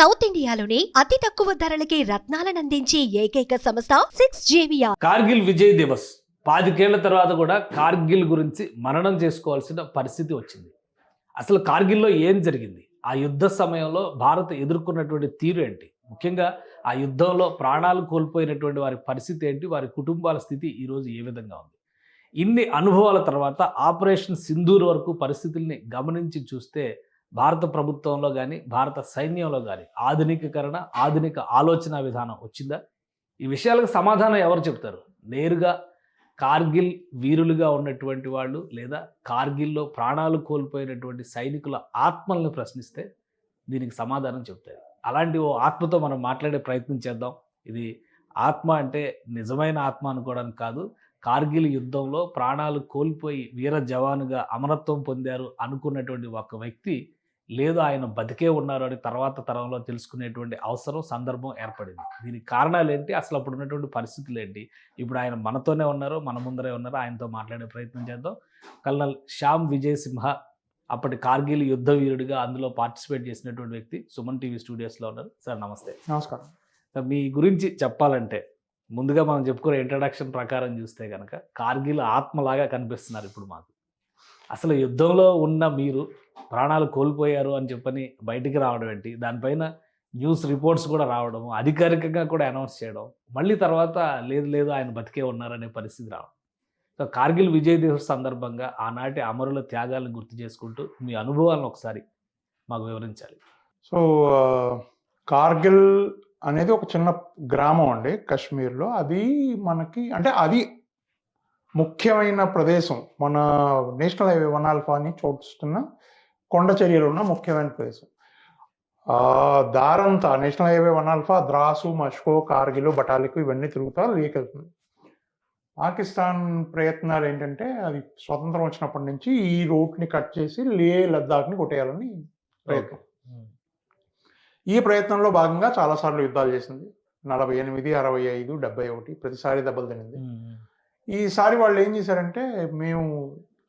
South ఇండియాలోని అతి తక్కువ ధరలకి రత్నాలనందించే ఏకైక సంస్థ 6JVR. కార్గిల్ విజయ్ దివస్ 10 తర్వాత కూడా కార్గిల్ గురించి మననం చేసుకోవాల్సిన పరిస్థితి వచ్చింది. అసలు కార్గిల్లో ఏం జరిగింది, ఆ యుద్ధ సమయంలో భారత్ ఎదుర్కొన్నటువంటి తీరు ఏంటి, ముఖ్యంగా ఆ యుద్ధంలో ప్రాణాలు కోల్పోయినటువంటి వారి పరిస్థితి ఏంటి, వారి కుటుంబాల స్థితి ఈరోజు ఏ విధంగా ఉంది. ఇన్ని అనుభవాల తర్వాత ఆపరేషన్ సింధూర్ వరకు పరిస్థితుల్ని గమనించి చూస్తే భారత ప్రభుత్వంలో కానీ భారత సైన్యంలో కానీ ఆధునికీకరణ, ఆధునిక ఆలోచన విధానం వచ్చిందా? ఈ విషయాలకు సమాధానం ఎవరు చెప్తారు? నేరుగా కార్గిల్ వీరులుగా ఉన్నటువంటి వాళ్ళు లేదా కార్గిల్లో ప్రాణాలు కోల్పోయినటువంటి సైనికుల ఆత్మల్ని ప్రశ్నిస్తే దీనికి సమాధానం చెప్తారు. అలాంటి ఓ ఆత్మతో మనం మాట్లాడే ప్రయత్నం చేద్దాం. ఇది ఆత్మ అంటే నిజమైన ఆత్మ అనుకోవడానికి కాదు, కార్గిల్ యుద్ధంలో ప్రాణాలు కోల్పోయి వీర జవానుగా అమరత్వం పొందారు అనుకున్నటువంటి ఒక వ్యక్తి లేదు, ఆయన బతికే ఉన్నారు అని తర్వాత తరంలో తెలుసుకునేటువంటి అవసరం, సందర్భం ఏర్పడింది. దీనికి కారణాలు ఏంటి, అసలు అప్పుడు ఉన్నటువంటి పరిస్థితులు ఏంటి, ఇప్పుడు ఆయన మనతోనే ఉన్నారు, మన ముందరే ఉన్నారు, ఆయనతో మాట్లాడే ప్రయత్నం చేద్దాం. కల్నల్ శ్యామ్ విజయ్ సింహ అప్పటి కార్గిల్ యుద్ధ వీరుడిగా అందులో పార్టిసిపేట్ చేసినటువంటి వ్యక్తి సుమన్ టీవీ స్టూడియోస్లో ఉన్నారు. సార్ నమస్తే. నమస్కారం సార్, మీ గురించి చెప్పాలంటే ముందుగా మనం చెప్పుకునే ఇంట్రడక్షన్ ప్రకారం చూస్తే కనుక కార్గిల్ ఆత్మలాగా కనిపిస్తున్నారు ఇప్పుడు మాకు. అసలు యుద్ధంలో ఉన్న మీరు ప్రాణాలు కోల్పోయారు అని చెప్పని బయటికి రావడం ఏంటి, దానిపైన న్యూస్ రిపోర్ట్స్ కూడా రావడం, అధికారికంగా కూడా అనౌన్స్ చేయడం, మళ్ళీ తర్వాత లేదు లేదు ఆయన బతికే ఉన్నారనే పరిస్థితి రావడం. సో కార్గిల్ విజయ్ దివస్ సందర్భంగా ఆనాటి అమరుల త్యాగాలను గుర్తు చేసుకుంటూ మీ అనుభవాలను ఒకసారి మాకు వివరించాలి. సో కార్గిల్ అనేది ఒక చిన్న గ్రామం అండి కాశ్మీర్లో. అది మనకి అంటే అది ముఖ్యమైన ప్రదేశం, మన నేషనల్ హైవే 1 చూస్తున్న కొండ చర్యలు ఉన్న ముఖ్యమైన ప్రదేశం. దారంతా నేషనల్ హైవే 1 ద్రాసు, మష్కో, కార్గిల్, బటాలికు ఇవన్నీ తిరుగుతా లేకెళ్తుంది. పాకిస్తాన్ ప్రయత్నాలు ఏంటంటే అది స్వతంత్రం వచ్చినప్పటి నుంచి ఈ రూట్ని కట్ చేసి లద్దాఖ్ని కొట్టేయాలని ప్రయత్నం. ఈ ప్రయత్నంలో భాగంగా చాలాసార్లు యుద్ధాలు చేసింది. 48, 65, 71 ప్రతిసారి దెబ్బలు తినింది. ఈసారి వాళ్ళు ఏం చేశారంటే, మేము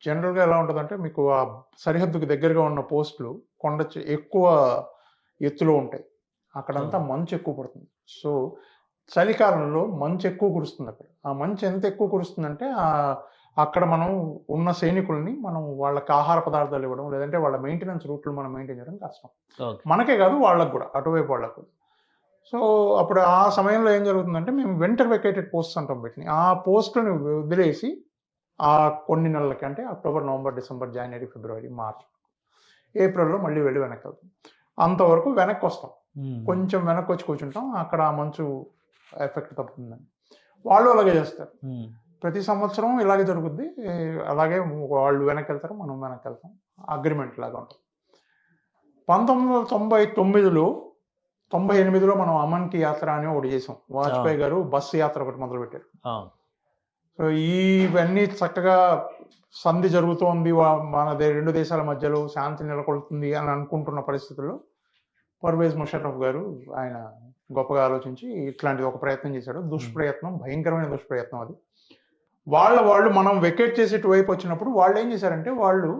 జనరల్గా ఎలా ఉంటుందంటే, మీకు ఆ సరిహద్దుకు దగ్గరగా ఉన్న పోస్టులు ఎక్కువ ఎత్తులో ఉంటాయి, అక్కడంతా మంచు ఎక్కువ పడుతుంది. సో చలికాలంలో మంచు ఎక్కువ కురుస్తుంది అక్కడ. ఆ మంచు ఎంత ఎక్కువ కురుస్తుందంటే అక్కడ మనం ఉన్న సైనికుల్ని మనం వాళ్ళకి ఆహార పదార్థాలు ఇవ్వడం, లేదంటే వాళ్ళ మెయింటెనెన్స్ రూట్లు మనం మెయింటైన్ చేయడం కష్టం. మనకే కాదు, వాళ్ళకు కూడా, అటువైపు వాళ్ళకు కూడా. సో అప్పుడు ఆ సమయంలో ఏం జరుగుతుందంటే, మేము వింటర్ వెకేటెడ్ పోస్ట్స్ అంటాం వీటిని. ఆ పోస్టులను వదిలేసి ఆ కొన్ని నెలలకి, అంటే అక్టోబర్, నవంబర్, డిసెంబర్, జనవరి, ఫిబ్రవరి, మార్చ్, ఏప్రిల్లో మళ్ళీ వెళ్ళి వెనక్కి వెళ్తాం. అంతవరకు వెనక్కి వస్తాం, కొంచెం వెనక్కి వచ్చి కూర్చుంటాం, అక్కడ ఆ మంచు ఎఫెక్ట్ తప్పుతుందని. వాళ్ళు అలాగే చేస్తారు. ప్రతి సంవత్సరం ఇలాగే జరుగుద్ది. అలాగే వాళ్ళు వెనక్కి వెళ్తారు, మనం వెనక్కి వెళ్తాం. అగ్రిమెంట్ లాగా ఉంటుంది. 1998లో మనం అమన్ కి యాత్ర అని ఒకటి చేసాం. వాజ్పేయి గారు బస్సు యాత్ర ఒకటి మొదలుపెట్టారు. సో ఇవన్నీ చక్కగా సంధి జరుగుతోంది, మన రెండు దేశాల మధ్యలో శాంతి నెలకొల్తుంది అని అనుకుంటున్న పరిస్థితుల్లో పర్వేజ్ ముషర్రఫ్ గారు ఆయన గొప్పగా ఆలోచించి ఇట్లాంటిది ఒక ప్రయత్నం చేశాడు. దుష్ప్రయత్నం, భయంకరమైన దుష్ప్రయత్నం అది. వాళ్ళు మనం వెకేట్ చేసేటు వైపు వచ్చినప్పుడు వాళ్ళు ఏం చేశారంటే, వాళ్ళు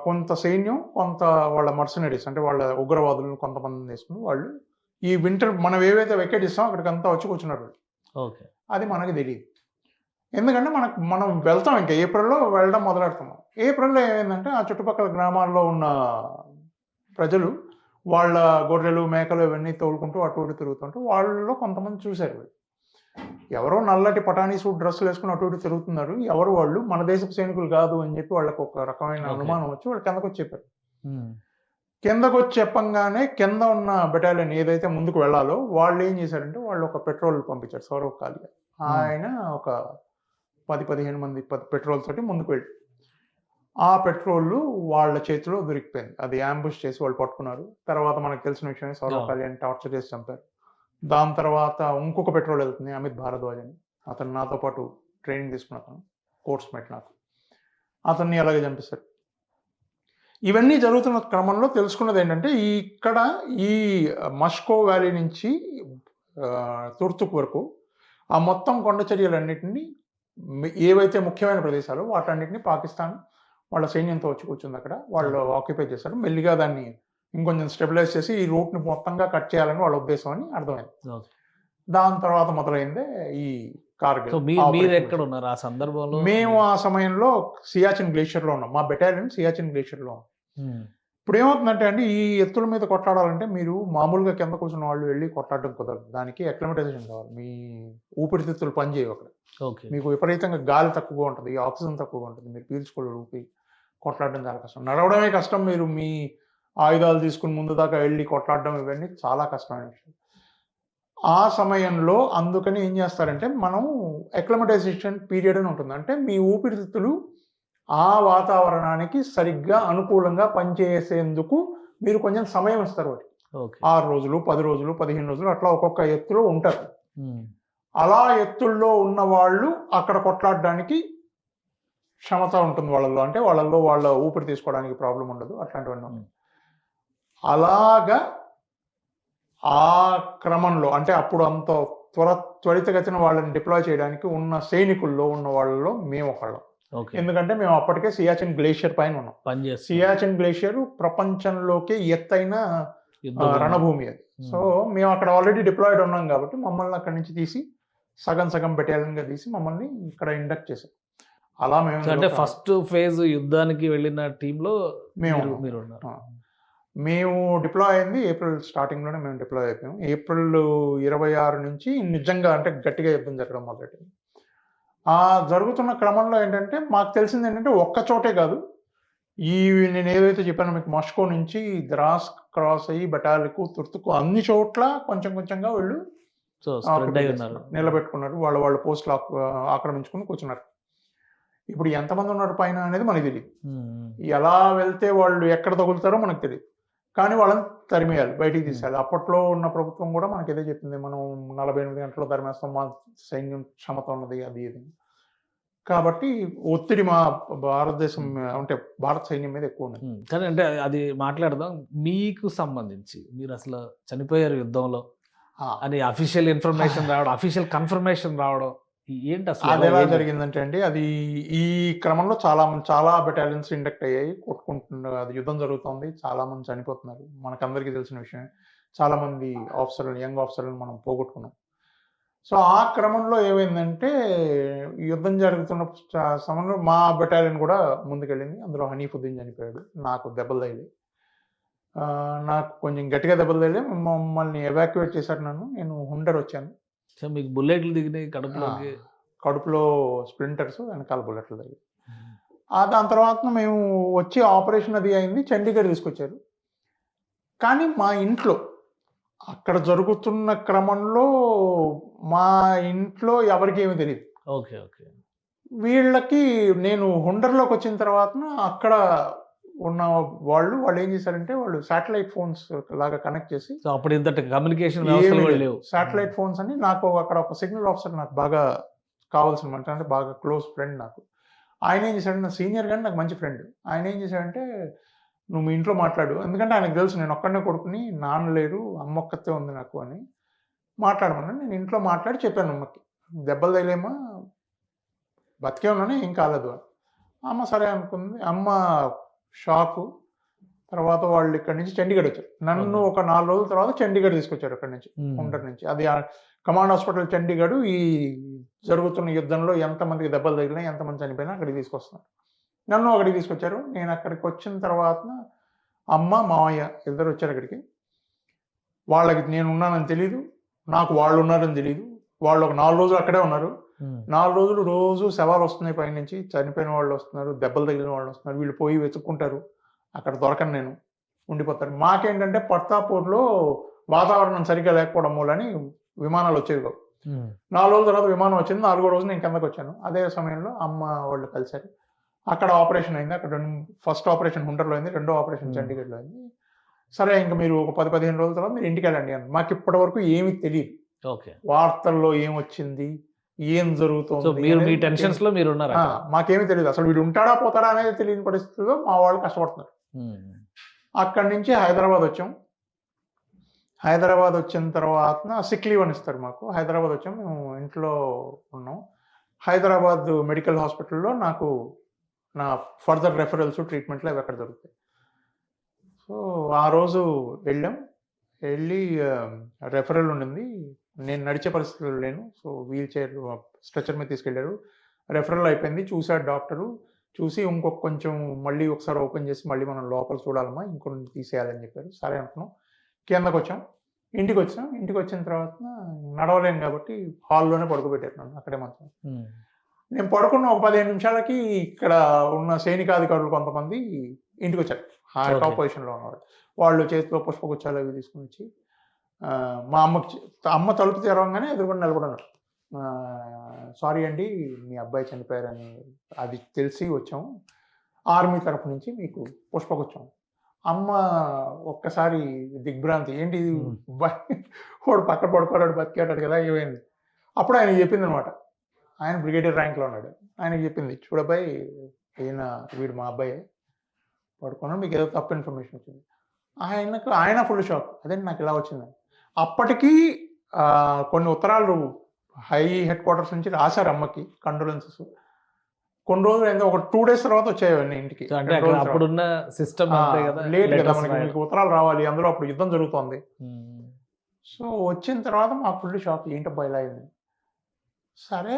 కొంత సైన్యం, కొంత వాళ్ళ మర్సనరీస్ అంటే వాళ్ళ ఉగ్రవాదులను కొంతమంది తీసుకుని వాళ్ళు ఈ వింటర్ మనం ఏవైతే వెకేట్ ఇస్తామో అక్కడికంతా వచ్చి కూర్చున్నారు. అది మనకి తెలియదు, ఎందుకంటే మనం వెళ్తాం, ఇంకా ఏప్రిల్లో వెళ్ళడం మొదలెడతాం. ఏప్రిల్లో ఏమైందంటే, ఆ చుట్టుపక్కల గ్రామాల్లో ఉన్న ప్రజలు వాళ్ళ గొర్రెలు, మేకలు ఇవన్నీ తోలుకుంటూ అటు ఇటు తిరుగుతుంటూ వాళ్ళలో కొంతమంది చూశారు, ఎవరో నల్లటి పటానీ సూట్ డ్రెస్సులు వేసుకుని అటు ఇటు తిరుగుతున్నారు, ఎవరు వాళ్ళు, మన దేశపు సైనికులు కాదు అని చెప్పి వాళ్ళకి ఒక రకమైన అనుమానం వచ్చి వాళ్ళు కిందకు వచ్చి చెప్పారు. కిందకు వచ్చి చెప్పంగానే కింద ఉన్న బెటాలియన్ ఏదైతే ముందుకు వెళ్ళాలో వాళ్ళు ఏం చేశారంటే, వాళ్ళు ఒక పెట్రోల్ పంపించారు, సౌరవ్ కాలియా. ఆయన ఒక 10-15 మంది పెట్రోల్ తోటి ముందుకు వెళ్ళి, ఆ పెట్రోల్ వాళ్ళ చేతిలో దొరికిపోయింది. అది యాంబుష్ చేసి వాళ్ళు పట్టుకున్నారు. తర్వాత మనకు తెలిసిన విషయం, సౌరవ్ కాలియాని టార్చర్ చేసి చంపారు. దాని తర్వాత ఇంకొక పెట్రోల్ వెళ్తుంది, అమిత్ భారద్వాజ్ అని, అతను నాతో పాటు ట్రైనింగ్ తీసుకున్న అతను, కోర్స్ మేట్ నాకు, అతన్ని అలాగే చంపిస్తారు. ఇవన్నీ జరుగుతున్న క్రమంలో తెలుసుకున్నది ఏంటంటే, ఇక్కడ ఈ మష్కో వ్యాలీ నుంచి తుర్తుక్ వరకు ఆ మొత్తం కొండ చర్యలన్నింటినీ, ఏవైతే ముఖ్యమైన ప్రదేశాలు వాటన్నిటిని పాకిస్తాన్ వాళ్ళ సైన్యంతో వచ్చి కూర్చుంది. అక్కడ వాళ్ళు ఆక్యుపై చేశారు. మెల్లిగా దాన్ని ఇంకొంచెం స్టెబిలైజ్ చేసి ఈ రూట్ని మొత్తంగా కట్ చేయాలని వాళ్ళ ఉద్దేశం అని అర్థమైంది. ఓకే. దాని తర్వాత మొదలైందే ఈ కార్గిల్ సో మీరు ఆపరేషన్. ఎక్కడ ఉన్నారు ఆ సందర్భంలో? మేము ఆ సమయంలో సియాచిన్ గ్లేషియర్లో ఉన్నాం. మా బెటాలియన్ సియాచిన్ గ్లేషియర్లో ఉన్నాం. ఇప్పుడు ఏమవుతుందంటే అండి, ఈ ఎత్తుల మీద కొట్లాడాలంటే మీరు మామూలుగా కింద కూర్చున్న వాళ్ళు వెళ్ళి కొట్లాడడం కుదరదు. దానికి అక్లిమటైజేషన్ కావాలి. మీ ఊపిరితిత్తులు పనిచేయవు అక్కడ. ఓకే. మీకు విపరీతంగా గాలి తక్కువగా ఉంటుంది, ఆక్సిజన్ తక్కువగా ఉంటుంది, మీరు పీల్చుకోలేరు, ఊపి కొట్లాడడం చాలా కష్టం. నడవడమే కష్టం, మీరు మీ ఆయుధాలు తీసుకుని ముందు దాకా వెళ్ళి కొట్లాడడం ఇవన్నీ చాలా కష్టమైన విషయం. ఆ సమయంలో అందుకని ఏం చేస్తారంటే, మనం అక్లిమటైజేషన్ పీరియడ్ అని ఉంటుంది. అంటే మీ ఊపిరితిత్తులు ఆ వాతావరణానికి సరిగ్గా అనుకూలంగా పనిచేసేందుకు మీరు కొంచెం సమయం ఇస్తారు వాటికి. ఓకే. 6 రోజులు, 10 రోజులు, 15 రోజులు అట్లా ఒక్కొక్క ఎత్తులో ఉంటారు. అలా ఎత్తుల్లో ఉన్న వాళ్ళు అక్కడ కొట్లాడడానికి క్షమత ఉంటుంది వాళ్ళల్లో. అంటే వాళ్ళల్లో వాళ్ళ ఊపిరి తీసుకోవడానికి ప్రాబ్లం ఉండదు, అట్లాంటివన్నీ ఉన్నాయి. అలాగా ఆ క్రమంలో అంటే అప్పుడు అంత త్వరితగతిన వాళ్ళని డిప్లాయ్ చేయడానికి ఉన్న సైనికుల్లో ఉన్న వాళ్ళలో మేము ఒకళ్ళం. ఓకే. ఎందుకంటే మేము అప్పటికే సియాచిన్ గ్లేషియర్ పైన ఉన్నాం. సియాచిన్ గ్లేషియర్ ప్రపంచంలోకే ఎత్తైన రణభూమి అది. సో మేము అక్కడ ఆల్రెడీ డిప్లాయిడ్ ఉన్నాం కాబట్టి మమ్మల్ని అక్కడి నుంచి తీసి సగం సగం బెటాలియన్ గా తీసి మమ్మల్ని ఇక్కడ ఇండక్ట్ చేశారు. అలా మేము అంటే ఫస్ట్ ఫేజ్ యుద్ధానికి వెళ్ళిన టీంలో మీరు ఉన్నారు. మేము డిప్లాయ్ అయింది ఏప్రిల్ స్టార్టింగ్లోనే మేము డిప్లాయ్ అయిపోయాం. ఏప్రిల్ 26 నుంచి నిజంగా అంటే గట్టిగా యుద్ధం జరగడం మొదలెట్టింది. ఆ జరుగుతున్న క్రమంలో ఏంటంటే మాకు తెలిసింది ఏంటంటే ఒక్క చోటే కాదు, నేను ఏదైతే చెప్పానో మీకు మాస్కో నుంచి ద్రాస్ క్రాస్ అయ్యి బెటాలికు తుర్తుకు అన్ని చోట్ల కొంచెం కొంచెంగా వీళ్ళు నిలబెట్టుకున్నారు. వాళ్ళ పోస్టులు ఆక్రమించుకుని కూర్చున్నారు. ఇప్పుడు ఎంతమంది ఉన్నారు పైన అనేది మనకు తెలియదు. ఎలా వెళ్తే వాళ్ళు ఎక్కడ తగులుతారో మనకు తెలియదు. కానీ వాళ్ళని తరిమేయాలి, బయటికి తీసేయాలి. అప్పట్లో ఉన్న ప్రభుత్వం కూడా మనకి ఏదో చెప్పింది, మనం 48 గంటల్లో తరిమేస్తాం, మా సైన్యం క్షమత ఉన్నది, అది ఇది. కాబట్టి ఒత్తిడి మా భారతదేశం అంటే భారత సైన్యం మీద ఎక్కువ ఉన్నది. కానీ అంటే అది మాట్లాడదాం. మీకు సంబంధించి మీరు అసలు చనిపోయారు యుద్ధంలో అని అఫీషియల్ ఇన్ఫర్మేషన్ రావడం, అఫీషియల్ కన్ఫర్మేషన్ రావడం ఏంటి అసలు? అది ఎలా జరిగిందంటే అండి, అది ఈ క్రమంలో చాలా బెటాలియన్స్ ఇండక్ట్ అయ్యాయి, కొట్టుకుంటున్నారు. అది యుద్ధం జరుగుతుంది, చాలా మంది చనిపోతున్నారు, మనకందరికీ తెలిసిన విషయమే. చాలా మంది ఆఫీసర్లు, యంగ్ ఆఫీసర్లను మనం పోగొట్టుకున్నాం. సో ఆ క్రమంలో ఏమైందంటే, యుద్ధం జరుగుతున్న సమయంలో మా బెటాలియన్ కూడా ముందుకెళ్ళింది. అందులో హనీఫుద్దీన్ చనిపోయాడు. నాకు దెబ్బలు తగిలి, నాకు కొంచెం గట్టిగా దెబ్బలు తగిలి మమ్మల్ని ఎవాక్యువేట్ చేశారు. నేను హుండర్ వచ్చాను. మీకు బుల్లెట్లు దిగినాయి కడుపులో స్ప్లింటర్స్, వెనకాల బుల్లెట్లు తగిలి. దాని తర్వాత మేము వచ్చి ఆపరేషన్ అది అయింది, చండీగఢ్ తీసుకొచ్చారు. కానీ మా ఇంట్లో అక్కడ జరుగుతున్న క్రమంలో మా ఇంట్లో ఎవరికి ఏమీ తెలియదు. ఓకే. ఓకే. వీళ్ళకి నేను హుండర్లోకి వచ్చిన తర్వాత అక్కడ ఉన్న వాళ్ళు ఏం చేశారంటే, వాళ్ళు శాటిలైట్ ఫోన్స్ లాగా కనెక్ట్ చేసి, అప్పుడు ఇంత కమ్యూనికేషన్ శాటిలైట్ ఫోన్స్ అని, నాకు అక్కడ ఒక సిగ్నల్ ఆఫీసర్ నాకు బాగా కావాల్సిన అంటే బాగా క్లోజ్ ఫ్రెండ్ నాకు. ఆయన ఏం చేశాడు, నా సీనియర్ కానీ నాకు మంచి ఫ్రెండ్. ఆయన ఏం చేశాడంటే, నువ్వు మీ ఇంట్లో మాట్లాడు, ఎందుకంటే ఆయనకు తెలుసు నేను ఒక్కడనే కొడుకుని, నాన్న లేరు, అమ్మ ఒక్కతే ఉంది నాకు అని మాట్లాడమన్నా. నేను ఇంట్లో మాట్లాడి చెప్పాను అమ్మకి, దెబ్బలు తగిలేమా, బతికే ఉన్నాను, ఏం కాలేదు అని. అమ్మ సరే అనుకుంది. అమ్మ షాకు. తర్వాత వాళ్ళు ఇక్కడి నుంచి చండీగఢ్ వచ్చారు. నన్ను ఒక 4 రోజుల తర్వాత చండీగఢ్ తీసుకొచ్చారు అక్కడి నుంచి, హుండర్ నుంచి. అది కమాండ్ హాస్పిటల్ చండీగఢ్. ఈ జరుగుతున్న యుద్ధంలో ఎంతమందికి దెబ్బలు తగిలినా, ఎంతమంది చనిపోయినా అక్కడికి తీసుకొస్తున్నారు. నన్ను అక్కడికి తీసుకొచ్చారు. నేను అక్కడికి వచ్చిన తర్వాత అమ్మ, మావయ్య ఇద్దరు వచ్చారు అక్కడికి. వాళ్ళకి నేను ఉన్నానని తెలీదు, నాకు వాళ్ళు ఉన్నారని తెలీదు. వాళ్ళు ఒక 4 రోజులు అక్కడే ఉన్నారు. 4 రోజులు రోజు శవాలు వస్తున్నాయి పైనుంచి, చనిపోయిన వాళ్ళు వస్తున్నారు, దెబ్బలు తగిలిన వాళ్ళు వస్తున్నారు. వీళ్ళు పోయి వెతుక్కుంటారు, అక్కడ దొరకను నేను, ఉండిపోతారు. మాకేంటంటే పర్తాపూర్లో వాతావరణం సరిగ్గా లేకపోవడం మూలని విమానాలు వచ్చేవి కావు. 4 రోజుల తర్వాత విమానం వచ్చింది. 4వ రోజు నేను కిందకు వచ్చాను. అదే సమయంలో అమ్మ వాళ్ళు కలిశారు. అక్కడ ఆపరేషన్ అయింది. అక్కడ ఫస్ట్ ఆపరేషన్ హుండర్లో అయింది, రెండో ఆపరేషన్ చండీగఢ్లో అయింది. సరే, ఇంకా మీరు ఒక 10-15 రోజుల తర్వాత మీరు ఇంటికి వెళ్ళండి అని. మాకు ఇప్పటి వరకు ఏమీ తెలియదు. వార్తల్లో ఏమొచ్చింది, ఏం జరుగుతుంది, మాకేమీ తెలియదు. అసలు వీడు ఉంటాడా పోతాడా అనేది తెలియని పరిస్థితుల్లో మా వాళ్ళు కష్టపడుతున్నారు. అక్కడి నుంచి హైదరాబాద్ వచ్చాం. హైదరాబాద్ వచ్చిన తర్వాత సిక్ లీవ్ అని ఇస్తారు మాకు. హైదరాబాద్ వచ్చాం, మేము ఇంట్లో ఉన్నాం. హైదరాబాద్ మెడికల్ హాస్పిటల్లో నాకు నా ఫర్దర్ రెఫరల్స్, ట్రీట్మెంట్లు అవి ఎక్కడ దొరుకుతాయి. సో ఆ రోజు వెళ్ళి రెఫరల్ ఉండింది. నేను నడిచే పరిస్థితుల్లో లేను. సో వీల్ చైర్ స్ట్రెచర్ మీద తీసుకెళ్ళారు. రెఫరల్ అయిపోయింది. చూసాడు డాక్టరు. చూసి కొంచెం మళ్ళీ ఒకసారి ఓపెన్ చేసి మళ్ళీ మనం లోపల చూడాలమ్మా, ఇంకొన్ని తీసేయాలని చెప్పారు. సరే అనుకున్నాం. కిందకొచ్చాం. ఇంటికొచ్చిన తర్వాత నడవలేను కాబట్టి హాల్లోనే పడుకోబెట్టారు నన్ను. అక్కడే మంచం. నేను పడుకున్న ఒక 15 నిమిషాలకి ఇక్కడ ఉన్న సైనికాధికారులు కొంతమంది ఇంటికొచ్చారు. టాప్ పొజిషన్లో ఉన్నవాళ్ళు. వాళ్ళు చేతిలో పుష్పగుచ్చాలు అవి తీసుకుని వచ్చి మా అమ్మ తలుపు తెరవంగానే ఎదురుకుండా నిలబడున్నారు. సారీ అండి, మీ అబ్బాయి చనిపోయారని అది తెలిసి వచ్చాము. ఆర్మీ తరఫు నుంచి మీకు పుష్పగుచ్చాం. అమ్మ ఒక్కసారి దిగ్భ్రాంతి, ఏంటి వాడు పక్కన పడుకోరాడు, బతికేటాడు కదా, ఏమైంది? అప్పుడు ఆయన చెప్పింది అనమాట. ఆయన బ్రిగేడియర్ ర్యాంక్లో ఉన్నాడు. ఆయనకి చెప్పింది, చూడబ్బాయి, వీడు మా అబ్బాయి పడుకున్నాడు, మీకు ఏదో తప్పు ఇన్ఫర్మేషన్ వచ్చింది. ఆయన ఫుల్ షాక్, అదే నాకు ఇలా వచ్చిందని. అప్పటికీ కొన్ని ఉత్తరాలు హై హెడ్ క్వార్టర్స్ నుంచి రాశారు అమ్మకి, కండోలెన్సెస్. కొన్ని రోజులు అయింది, ఒక 2 days తర్వాత వచ్చాయి ఇంటికి. అప్పుడున్న సిస్టమ్ లేట్ కదా మనకి, మీకు ఉత్తరాలు రావాలి, అందులో అప్పుడు యుద్ధం జరుగుతోంది. సో వచ్చిన తర్వాత మాకు ఫుల్ షాక్, ఏంటబ్బా ఇలా అయింది. సరే,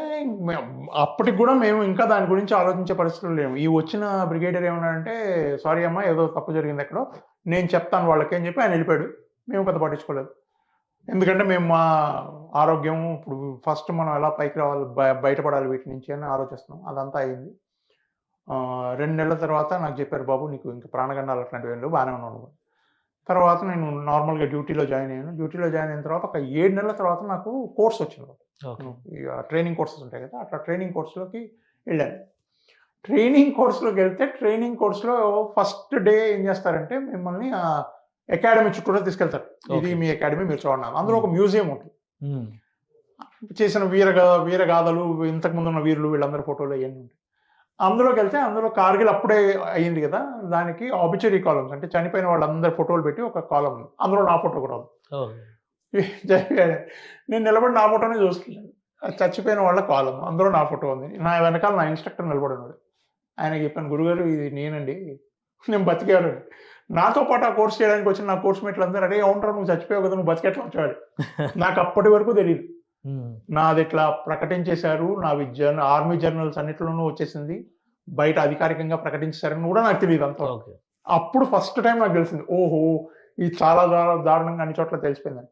అప్పటికి కూడా మేము ఇంకా దాని గురించి ఆలోచించే పరిస్థితులు లేము. ఈ వచ్చిన బ్రిగేడియర్ ఏమన్నాడంటే, సారీ అమ్మా, ఏదో తప్పు జరిగింది ఎక్కడో, నేను చెప్తాను వాళ్ళకి అని చెప్పి ఆయన వెళ్ళిపోయాడు. మేము పెద్ద పట్టించుకోలేదు. ఎందుకంటే మేము మా ఆరోగ్యం ఇప్పుడు ఫస్ట్ మనం ఎలా పైకి రావాలి, బయటపడాలి వీటి నుంచి అని ఆలోచిస్తున్నాం. అదంతా అయింది. 2 నెలల తర్వాత నాకు చెప్పారు, బాబు నీకు ఇంకా ప్రాణగండాలు అట్లాంటివి ఏం లేవు, బాగానే ఉన్నాను. తర్వాత నేను నార్మల్గా డ్యూటీలో జాయిన్ అయ్యాను. డ్యూటీలో జాయిన్ అయిన తర్వాత ఒక 7 నెలల తర్వాత నాకు కోర్స్ వచ్చింది. ట్రైనింగ్ కోర్సెస్ ఉంటాయి కదా, అట్లా ట్రైనింగ్ కోర్సులోకి వెళ్ళాను. ట్రైనింగ్ కోర్సులోకి వెళ్తే ట్రైనింగ్ కోర్సులో ఫస్ట్ డే ఏం చేస్తారంటే మిమ్మల్ని అకాడమీ చుట్టూలో తీసుకెళ్తారు. ఇది మీ అకాడమీ, మీరు చూడండి. అందులో ఒక మ్యూజియం ఉంటుంది. చేసిన వీరగాథలు, ఇంతకుముందు ఉన్న వీరులు, వీళ్ళందరి ఫోటోలు అవన్నీ ఉంటాయి. అందులోకి వెళ్తే అందులో కార్గిల్ అప్పుడే అయ్యింది కదా, దానికి ఆబిచరీ కాలమ్స్, అంటే చనిపోయిన వాళ్ళందరి ఫోటోలు పెట్టి ఒక కాలం ఉంది. అందులో నా ఫోటో కూడా ఉంది. నేను నిలబడి నా ఫోటోనే చూస్తున్నాను. చచ్చిపోయిన వాళ్ళ కాలం, అందులో నా ఫోటో ఉంది. నా వెనకాల నా ఇన్స్ట్రక్టర్ నిలబడి ఉన్నాడు. ఆయనకి చెప్పాను, గురుగారు ఇది నేనండి, నేను బతికాను. నాతో పాటు ఆ కోర్స్ చేయడానికి వచ్చిన నా కోర్స్ మేట్లు అందరూ, అరే అవునరా నువ్వు చచ్చిపోయావు కదా, నువ్వు బతికెట్లా వచ్చాడు. నాకు అప్పటి వరకు తెలియదు. నాది ఇట్లా ప్రకటించేశారు, నా ఆర్మీ జర్నల్స్ అన్నిట్లోనూ వచ్చేసింది, బయట అధికారికంగా ప్రకటించేశారని కూడా నాకు తెలియదు అంత. అప్పుడు ఫస్ట్ టైం నాకు తెలిసింది, ఓహో ఇది చాలా దారుణంగా అన్ని చోట్ల తెలిసిపోయిందని.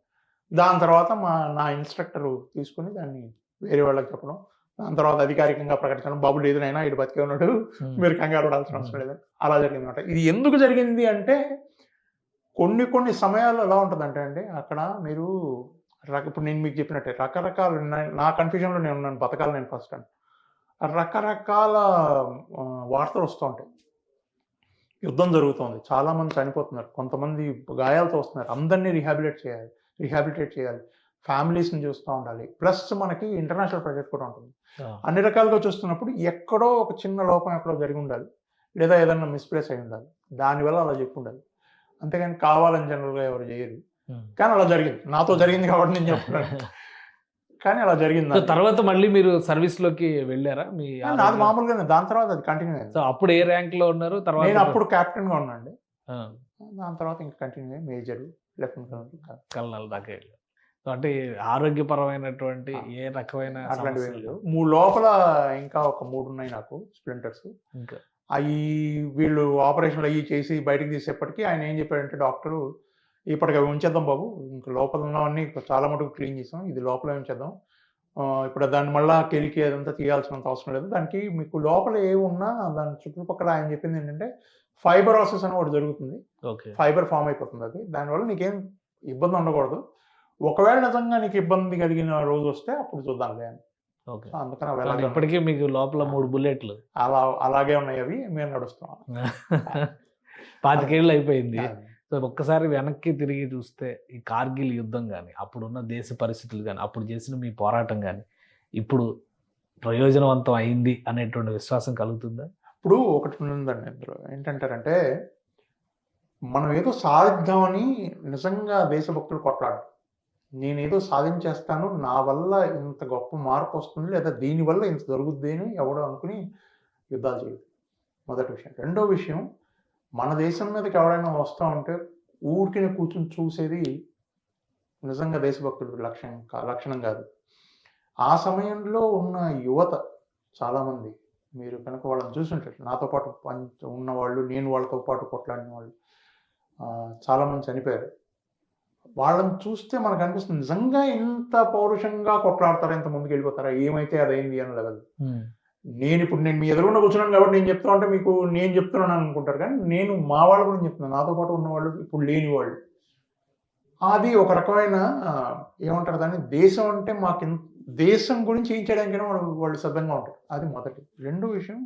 దాని తర్వాత నా ఇన్స్ట్రక్టర్ తీసుకుని దాన్ని వేరే వాళ్ళకి చెప్పడం, దాని తర్వాత అధికారికంగా ప్రకటించడం, బాబు లేదునైనా ఇటు బతికే ఉన్నాడు, మీరు కంగారు పడాల్సిన అవసరం లేదని. అలా జరిగింది అనమాట. ఇది ఎందుకు జరిగింది అంటే, కొన్ని సమయాల్లో ఎలా ఉంటుందంటే అండి, అక్కడ మీరు ఇప్పుడు నేను మీకు చెప్పినట్టే రకరకాల, నా కన్ఫ్యూజన్లో నేను ఉన్నాను, బతకాలి నేను ఫస్ట్ అని. రకరకాల వార్తలు వస్తూ ఉంటాయి. యుద్ధం జరుగుతోంది, చాలామంది చనిపోతున్నారు, కొంతమంది గాయాలతో వస్తున్నారు, అందరినీ రీహాబిలిటేట్ చేయాలి, ఫ్యామిలీస్ని చూస్తూ ఉండాలి. ప్లస్ మనకి ఇంటర్నేషనల్ ప్రాజెక్ట్ కూడా ఉంటుంది. అన్ని రకాలుగా చూస్తున్నప్పుడు ఎక్కడో ఒక చిన్న లోపం ఎక్కడో జరిగి ఉండాలి, లేదా ఏదన్నా మిస్ప్లేస్ అయి ఉండాలి, దానివల్ల అలా చెప్పి ఉండాలి. అంతేగాని కావాలని జనరల్గా ఎవరు చేయరు. కానీ అలా జరిగింది, నాతో జరిగింది కాబట్టి నేను చెప్తున్నాను. కానీ అలా జరిగింది. తర్వాత మళ్ళీ మీరు సర్వీస్లోకి వెళ్ళారా? నాది మామూలుగానే, దాని తర్వాత అది కంటిన్యూ అయింది. అప్పుడు ఏ ర్యాంక్లో ఉన్నారు? తర్వాత నేను అప్పుడు క్యాప్టెన్గా ఉన్నాండి. దాని తర్వాత ఇంకా కంటిన్యూ అయ్యి మేజర్, లెఫ్టినెంట్ కల్నల్ దాకా వెళ్ళారు. అంటే ఆరోగ్యపరమైనటువంటి ఏ రకమైన అట్లాంటివి లోపల ఇంకా ఒక 3 ఉన్నాయి నాకు స్ప్లింటర్స్. ఇంకా అవి వీళ్ళు ఆపరేషన్లు అవి చేసి బయటకు తీసేపటికి ఆయన ఏం చెప్పాడంటే, డాక్టరు ఇప్పటికి అవి ఉంచేద్దాం బాబు, ఇంకా లోపల ఉన్నవన్నీ చాలా మటుకు క్లీన్ చేసాం, ఇది లోపల ఉంచేద్దాం, ఇప్పుడు దాన్ని మళ్ళీ కెలికి అదంతా తీయాల్సినంత అవసరం లేదు, దానికి మీకు లోపల ఏమి ఉన్నా దాని చుట్టుపక్కల ఆయన చెప్పింది ఏంటంటే ఫైబరోసిస్ అని ఒకటి జరుగుతుంది, ఫైబర్ ఫామ్ అయిపోతుంది, అది దానివల్ల నీకేం ఇబ్బంది ఉండకూడదు, ఒకవేళ నిజంగా నీకు ఇబ్బంది కలిగిన రోజు వస్తే అప్పుడు చూద్దాంలే అని. అందుకని ఇప్పటికీ మీకు లోపల 3 బుల్లెట్లు అలాగే ఉన్నాయి, అవి మేము నడుస్తాం. 25 ఏళ్ళు అయిపోయింది. సో ఒక్కసారి వెనక్కి తిరిగి చూస్తే ఈ కార్గిల్ యుద్ధం కానీ, అప్పుడున్న దేశ పరిస్థితులు కానీ, అప్పుడు చేసిన మీ పోరాటం కానీ ఇప్పుడు ప్రయోజనవంతం అయింది అనేటువంటి విశ్వాసం కలుగుతుందా? ఇప్పుడు ఒకటి ఉందండి ఇందులో, ఏంటంటారంటే మనం ఏదో సాధిద్దామని నిజంగా దేశభక్తులు కొట్లాడు, నేనేదో సాధించేస్తాను, నా వల్ల ఇంత గొప్ప మార్పు వస్తుంది, లేదా దీనివల్ల ఇంత జరుగుద్ది అని ఎవడో అనుకుని యుద్ధాలు చేయదు, మొదటి విషయం. రెండో విషయం, మన దేశం మీదకి ఎవరైనా వస్తూ ఉంటే ఊరికినే కూర్చుని చూసేది నిజంగా దేశభక్తుడు లక్షణం కాదు. ఆ సమయంలో ఉన్న యువత చాలామంది, మీరు కనుక వాళ్ళని చూసుంటారు, నాతో పాటు ఉన్నవాళ్ళు, నేను వాళ్ళతో పాటు కొట్లాడిన వాళ్ళు చాలామంది చనిపోయారు. వాళ్ళని చూస్తే మనకు అనిపిస్తుంది నిజంగా ఇంత పౌరుషంగా కొట్లాడతారా, ఇంత ముందుకు వెళ్ళిపోతారా, ఏమైతే అదైంది అని లెవెల్. నేను మీ ఎదురుకుండా కూర్చున్నాను కాబట్టి నేను చెప్తా ఉంటే మీకు నేను చెప్తున్నాను అనుకుంటారు, కానీ నేను మా వాళ్ళ గురించి చెప్తున్నాను, నాతో పాటు ఉన్నవాళ్ళు, ఇప్పుడు లేని వాళ్ళు. అది ఒక రకమైన ఏమంటారు దాన్ని, దేశం అంటే దేశం గురించి ఏం చేయడానికైనా వాళ్ళు సిద్ధంగా ఉంటారు. అది మొదటి. రెండో విషయం,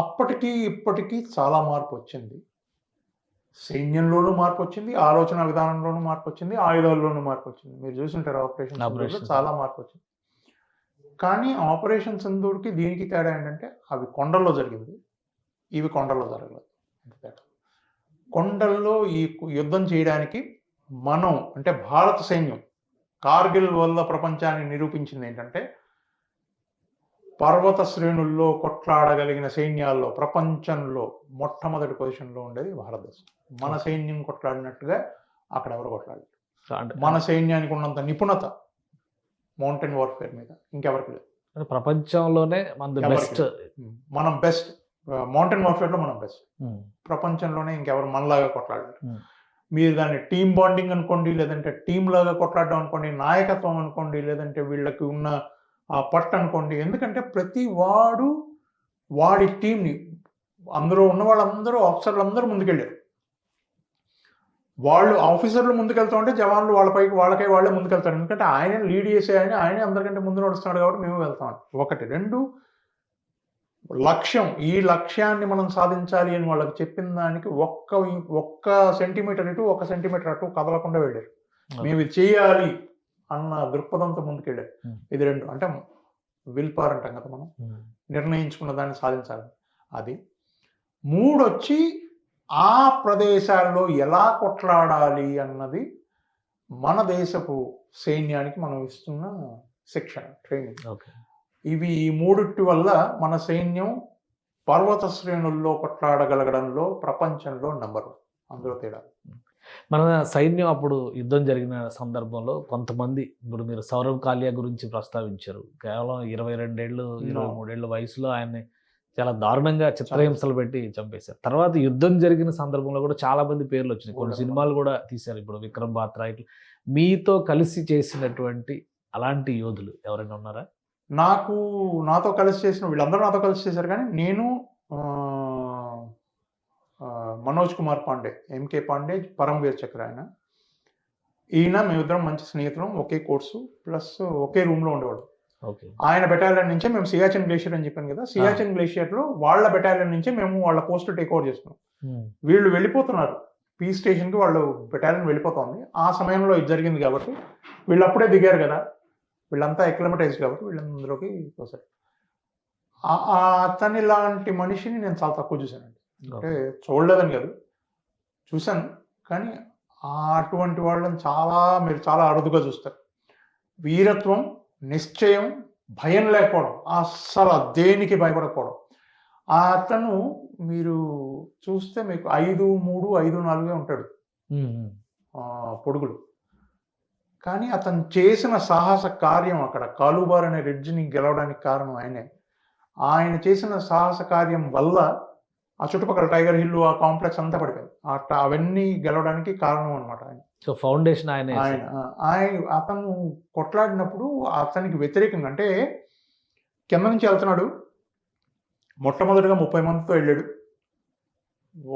అప్పటికి ఇప్పటికీ చాలా మార్పు వచ్చింది. సైన్యంలోనూ మార్పు వచ్చింది, ఆలోచన విధానంలోనూ మార్పు వచ్చింది, ఆయుధాల్లోనూ మార్పు వచ్చింది. మీరు చూసుంటారు ఆపరేషన్ చాలా మార్పు వచ్చింది. కానీ ఆపరేషన్ సింధూర్కి దీనికి తేడా ఏంటంటే అవి కొండల్లో జరిగింది, ఇవి కొండల్లో జరగలేదు. కొండల్లో ఈ యుద్ధం చేయడానికి మనం అంటే భారత సైన్యం కార్గిల్ వల్ల ప్రపంచాన్ని నిరూపించింది ఏంటంటే పర్వత శ్రేణుల్లో కొట్లాడగలిగిన సైన్యాల్లో ప్రపంచంలో మొట్టమొదటి పొజిషన్లో ఉండేది భారతదేశం. మన సైన్యం కొట్లాడినట్టుగా అక్కడ ఎవరు కొట్లాడలేదు. మన సైన్యానికి ఉన్నంత నిపుణత మౌంటైన్ వార్ఫేర్ మీద ఇంకెవరికి లేదు. ప్రపంచంలోనే మనం బెస్ట్ మౌంటైన్ వార్ఫేర్లో మనం బెస్ట్. ప్రపంచంలోనే ఇంకెవరు మనలాగా కొట్లాడారు. మీరు దాన్ని టీమ్ బాండింగ్ అనుకోండి, లేదంటే టీమ్ లాగా కొట్లాడడం అనుకోండి, నాయకత్వం అనుకోండి, లేదంటే వీళ్ళకి ఉన్న ఆ పట్టు అనుకోండి. ఎందుకంటే ప్రతి వాడి టీంని, అందులో ఉన్న వాళ్ళందరూ ఆఫీసర్లు అందరూ ముందుకెళ్ళారు. వాళ్ళు ఆఫీసర్లు ముందుకెళ్తా ఉంటే జవాన్లు వాళ్ళకే వాళ్ళే ముందుకెళ్తారు. ఎందుకంటే ఆయన లీడ్ చేసే ఆయనే అందరికంటే ముందు నడుస్తున్నాడు కాబట్టి మేము వెళ్తాం. ఒకటి. రెండు, లక్ష్యం, ఈ లక్ష్యాన్ని మనం సాధించాలి అని వాళ్ళకి చెప్పిన దానికి ఒక్క సెంటీమీటర్ ఇటు 1 సెంటీమీటర్ అటు కదలకుండా వెళ్ళారు. మేము ఇది చేయాలి అన్న దృక్పథంతో ముందుకెళ్ళారు. ఇది రెండు. అంటే విల్ పవర్ అంటాం కదా మనం, నిర్ణయించుకున్న దాన్ని సాధించాలి. అది. మూడు వచ్చి ఆ ప్రదేశాల్లో ఎలా కొట్లాడాలి అన్నది మన దేశపు సైన్యానికి మనం ఇస్తున్న శిక్షణ, ట్రైనింగ్. ఇవి ఈ మూడిటి వల్ల మన సైన్యం పర్వత శ్రేణుల్లో కొట్లాడగలగడంలో ప్రపంచంలో నంబర్ 1. అందులో తేడా. మన సైన్యం అప్పుడు యుద్ధం జరిగిన సందర్భంలో కొంతమంది, ఇప్పుడు మీరు సౌరవ్ కాలియా గురించి ప్రస్తావించారు. కేవలం 22 ఏళ్ళు 23 ఏళ్ళ వయసులో ఆయన్ని చాలా దారుణంగా చిత్రహింసలు పెట్టి చంపేశారు. తర్వాత యుద్ధం జరిగిన సందర్భంలో కూడా చాలా మంది పేర్లు వచ్చినాయి. కొన్ని సినిమాలు కూడా తీశారు. ఇప్పుడు విక్రమ్ బాత్రా, ఇట్లా మీతో కలిసి చేసినటువంటి అలాంటి యోధులు ఎవరైనా ఉన్నారా? నాతో కలిసి చేసిన వీళ్ళందరూ నాతో కలిసి చేశారు. కానీ నేను మనోజ్ కుమార్ పాండే, ఎంకే పాండే, పరమ్వీర్ చక్ర ఈయన మేమిద్దరం మంచి స్నేహితులం. ఒకే కోర్సు ప్లస్ ఒకే రూమ్లో ఉండేవాడు. ఆయన బెటాలియన్ నుంచే మేము సియాచిన్ గ్లేషియర్ అని చెప్పాను కదా, సియాచిన్ గ్లేషియర్లో వాళ్ళ బెటాలియన్ నుంచే మేము వాళ్ళ పోస్ట్ టేక్ ఓవర్ చేస్తున్నాం. వీళ్ళు వెళ్ళిపోతున్నారు పీస్ స్టేషన్కి, వాళ్ళు బెటాలియన్ వెళ్ళిపోతుంది. ఆ సమయంలో ఇది జరిగింది కాబట్టి వీళ్ళు అప్పుడే దిగారు కదా, వీళ్ళంతా ఎక్లమటైజ్ కాబట్టి వీళ్ళందరిలోకి వస్తారు. అతని లాంటి మనిషిని నేను చాలా తక్కువ చూశానండి. అంటే చూడలేదని కాదు, చూశాను. కానీ అటువంటి వాళ్ళని మీరు చాలా అరుదుగా చూస్తారు. వీరత్వం, నిశ్చయం, భయం లేకపోవడం, అస్సలు దేనికి భయపడకపోవడం. అతను మీరు చూస్తే మీకు 5'3", 5'4" ఉంటాడు పొడుగులు. కానీ అతను చేసిన సాహస కార్యం, అక్కడ కాలుబార్ అనే రిడ్జ్ని గెలవడానికి కారణం ఆయనే. ఆయన చేసిన సాహస కార్యం వల్ల ఆ చుట్టుపక్కల టైగర్ హిల్, ఆ కాంప్లెక్స్ అంతా పడిపోయింది. అవన్నీ గెలవడానికి కారణం అనమాట ఆయన. సో ఫౌండేషన్ ఆయన. అతను కొట్లాడినప్పుడు అతనికి వ్యతిరేకంగా, అంటే కింద నుంచి వెళ్తున్నాడు, మొట్టమొదటిగా 30 మందితో వెళ్ళాడు.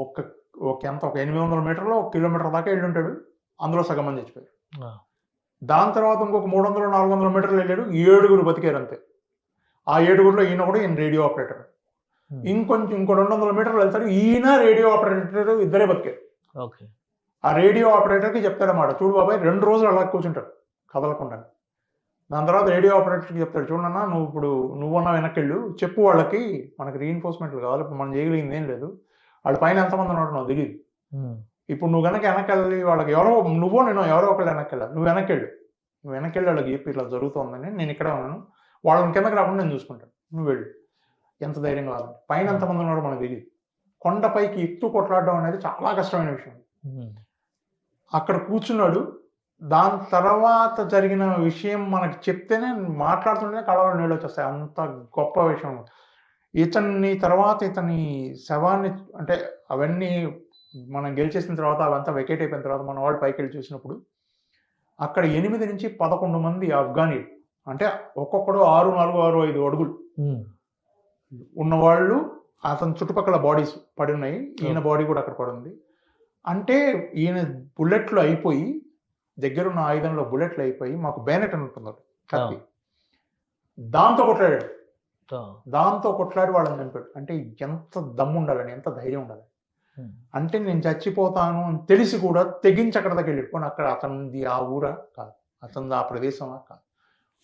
ఒక 800 మీటర్లో 1 కిలోమీటర్ దాకా వెళ్ళి ఉంటాడు. అందులో సగం మంది చచ్చిపోయారు. దాని తర్వాత ఇంకొక 300-400 మీటర్లు వెళ్ళాడు, 7 బతికారు అంతే. ఆ 7 ఈయన కూడా రేడియో ఆపరేటర్. ఇంకో 200 మీటర్లు వెళ్తారు, ఈయన రేడియో ఆపరేటర్, ఇద్దరే బతికారు. ఆ రేడియో ఆపరేటర్కి చెప్తాడన్నమాట, చూడు బాబాయ్ 2 రోజులు అలా కూర్చుంటారు కదలకుండా. దాని తర్వాత రేడియో ఆపరేటర్కి చెప్తాడు, చూడన్నా నువ్వన్నా వెనక్కెళ్ళు, చెప్పు వాళ్ళకి మనకి రీఎన్ఫోర్స్మెంట్లు కావాలి, ఇప్పుడు మనం చేయగలిగింది ఏం లేదు, వాళ్ళ పైన ఎంతమంది ఉన్నాడు నాకు తెలియదు. ఇప్పుడు నువ్వు కనుక వెనక్కి వాళ్ళకి ఎవరో ఒకళ్ళు వెనక్కెళ్ళాలి, నువ్వు వెనక్కెళ్ళు వాళ్ళకి చెప్పి ఇట్లా జరుగుతుందని, నేను ఇక్కడే ఉన్నాను, వాళ్ళని కిందకి రాకుండా నేను చూసుకుంటాను, నువ్వు వెళ్ళు. ఎంత ధైర్యం కావాలి, పైన ఎంతమంది ఉన్నాడో మనకు తెలియదు, కొండపైకి ఎక్కుతూ కొట్లాడడం అనేది చాలా కష్టమైన విషయం. అక్కడ కూర్చున్నాడు. దాని తర్వాత జరిగిన విషయం మనకి చెప్తేనే మాట్లాడుతుంటేనే కళ్ళలో నీళ్ళు వచ్చేస్తాయి. అంత గొప్ప విషయం. ఇతని శవాన్ని అంటే అవన్నీ మనం గెలిచేసిన తర్వాత అవంతా వెకేట్ అయిపోయిన తర్వాత మన వాళ్ళు పైకి వెళ్ళి చూసినప్పుడు అక్కడ 8 నుంచి 11 మంది ఆఫ్ఘనీలు, అంటే ఒక్కొక్కడు 6, 4, 6, 5 అడుగులు ఉన్నవాళ్ళు అతని చుట్టుపక్కల బాడీస్ పడి ఉన్నాయి. ఈయన బాడీ కూడా అక్కడ పడి ఉంది. అంటే ఈయన బుల్లెట్లు అయిపోయి, దగ్గరున్న ఆయుధంలో బుల్లెట్లు అయిపోయి, మాకు బేనెట్ అని ఉంటుంది కత్తి, దాంతో కొట్లాడాడు. దాంతో కొట్లాడి వాళ్ళని చంపాడు. అంటే ఎంత దమ్ము ఉండాలని, ఎంత ధైర్యం ఉండాలి. అంటే నేను చచ్చిపోతాను అని తెలిసి కూడా తెగించి అక్కడ దగ్గర వెళ్ళిపోయి, అక్కడ అతనిది ఆ ఊరా కాదు, అతనిది ఆ ప్రదేశమా కాదు,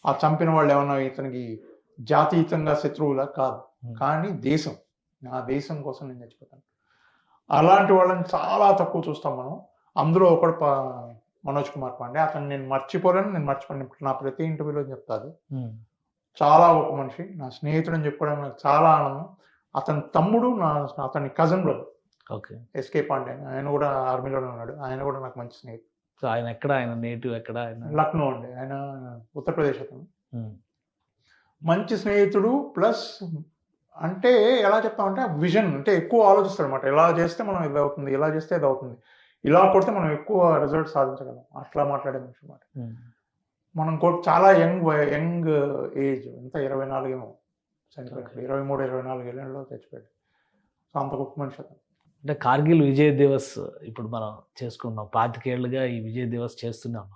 ఆ చంపిన వాళ్ళు ఏమన్నా ఇతనికి జాతీయంగా శత్రువులా కాదు, కానీ దేశం, నా దేశం కోసం నేను చచ్చిపోతాను. అలాంటి వాళ్ళని చాలా తక్కువ చూస్తాం మనం. అందులో ఒకడు మనోజ్ కుమార్ పాండే. అతను నేను మర్చిపోను. నా ప్రతి ఇంటర్వ్యూలో చెప్తాది. చాలా గొప్ప మనిషి, నా స్నేహితుడు అని చెప్పుకోవడం నాకు చాలా ఆనందం. అతని తమ్ముడు అతని కజన్ బ్రదర్ ఎస్కే పాండే, ఆయన కూడా ఆర్మీలోనే ఉన్నాడు. ఆయన కూడా నాకు మంచి స్నేహితుడు. ఆయన ఎక్కడ, ఆయన నేటివ్ ఎక్కడ? ఆయన లక్నో అండి. ఆయన ఉత్తరప్రదేశ్ అతను. మంచి స్నేహితుడు. ప్లస్ అంటే ఎలా చెప్తామంటే విజన్, అంటే ఎక్కువ ఆలోచిస్తాడు అనమాట. ఇలా చేస్తే మనం ఇది అవుతుంది, ఇలా చేస్తే ఇది అవుతుంది, ఇలా కొడితే మనం ఎక్కువ రిజల్ట్ సాధించగలం, అట్లా మాట్లాడే మనిషి అన్నమాట. మనం చాలా యంగ్ ఏజ్, ఎంత 24 ఏమో చనిపోయాడు, 23, 24 ఏళ్ళలో చచ్చిపోయాడు. సో అంత గొప్ప మనిషి అతను. అంటే కార్గిల్ విజయ్ దివస్ ఇప్పుడు మనం చేసుకున్నాం, 25 ఏళ్ళుగా ఈ విజయ్ దివస్ చేస్తున్నాం.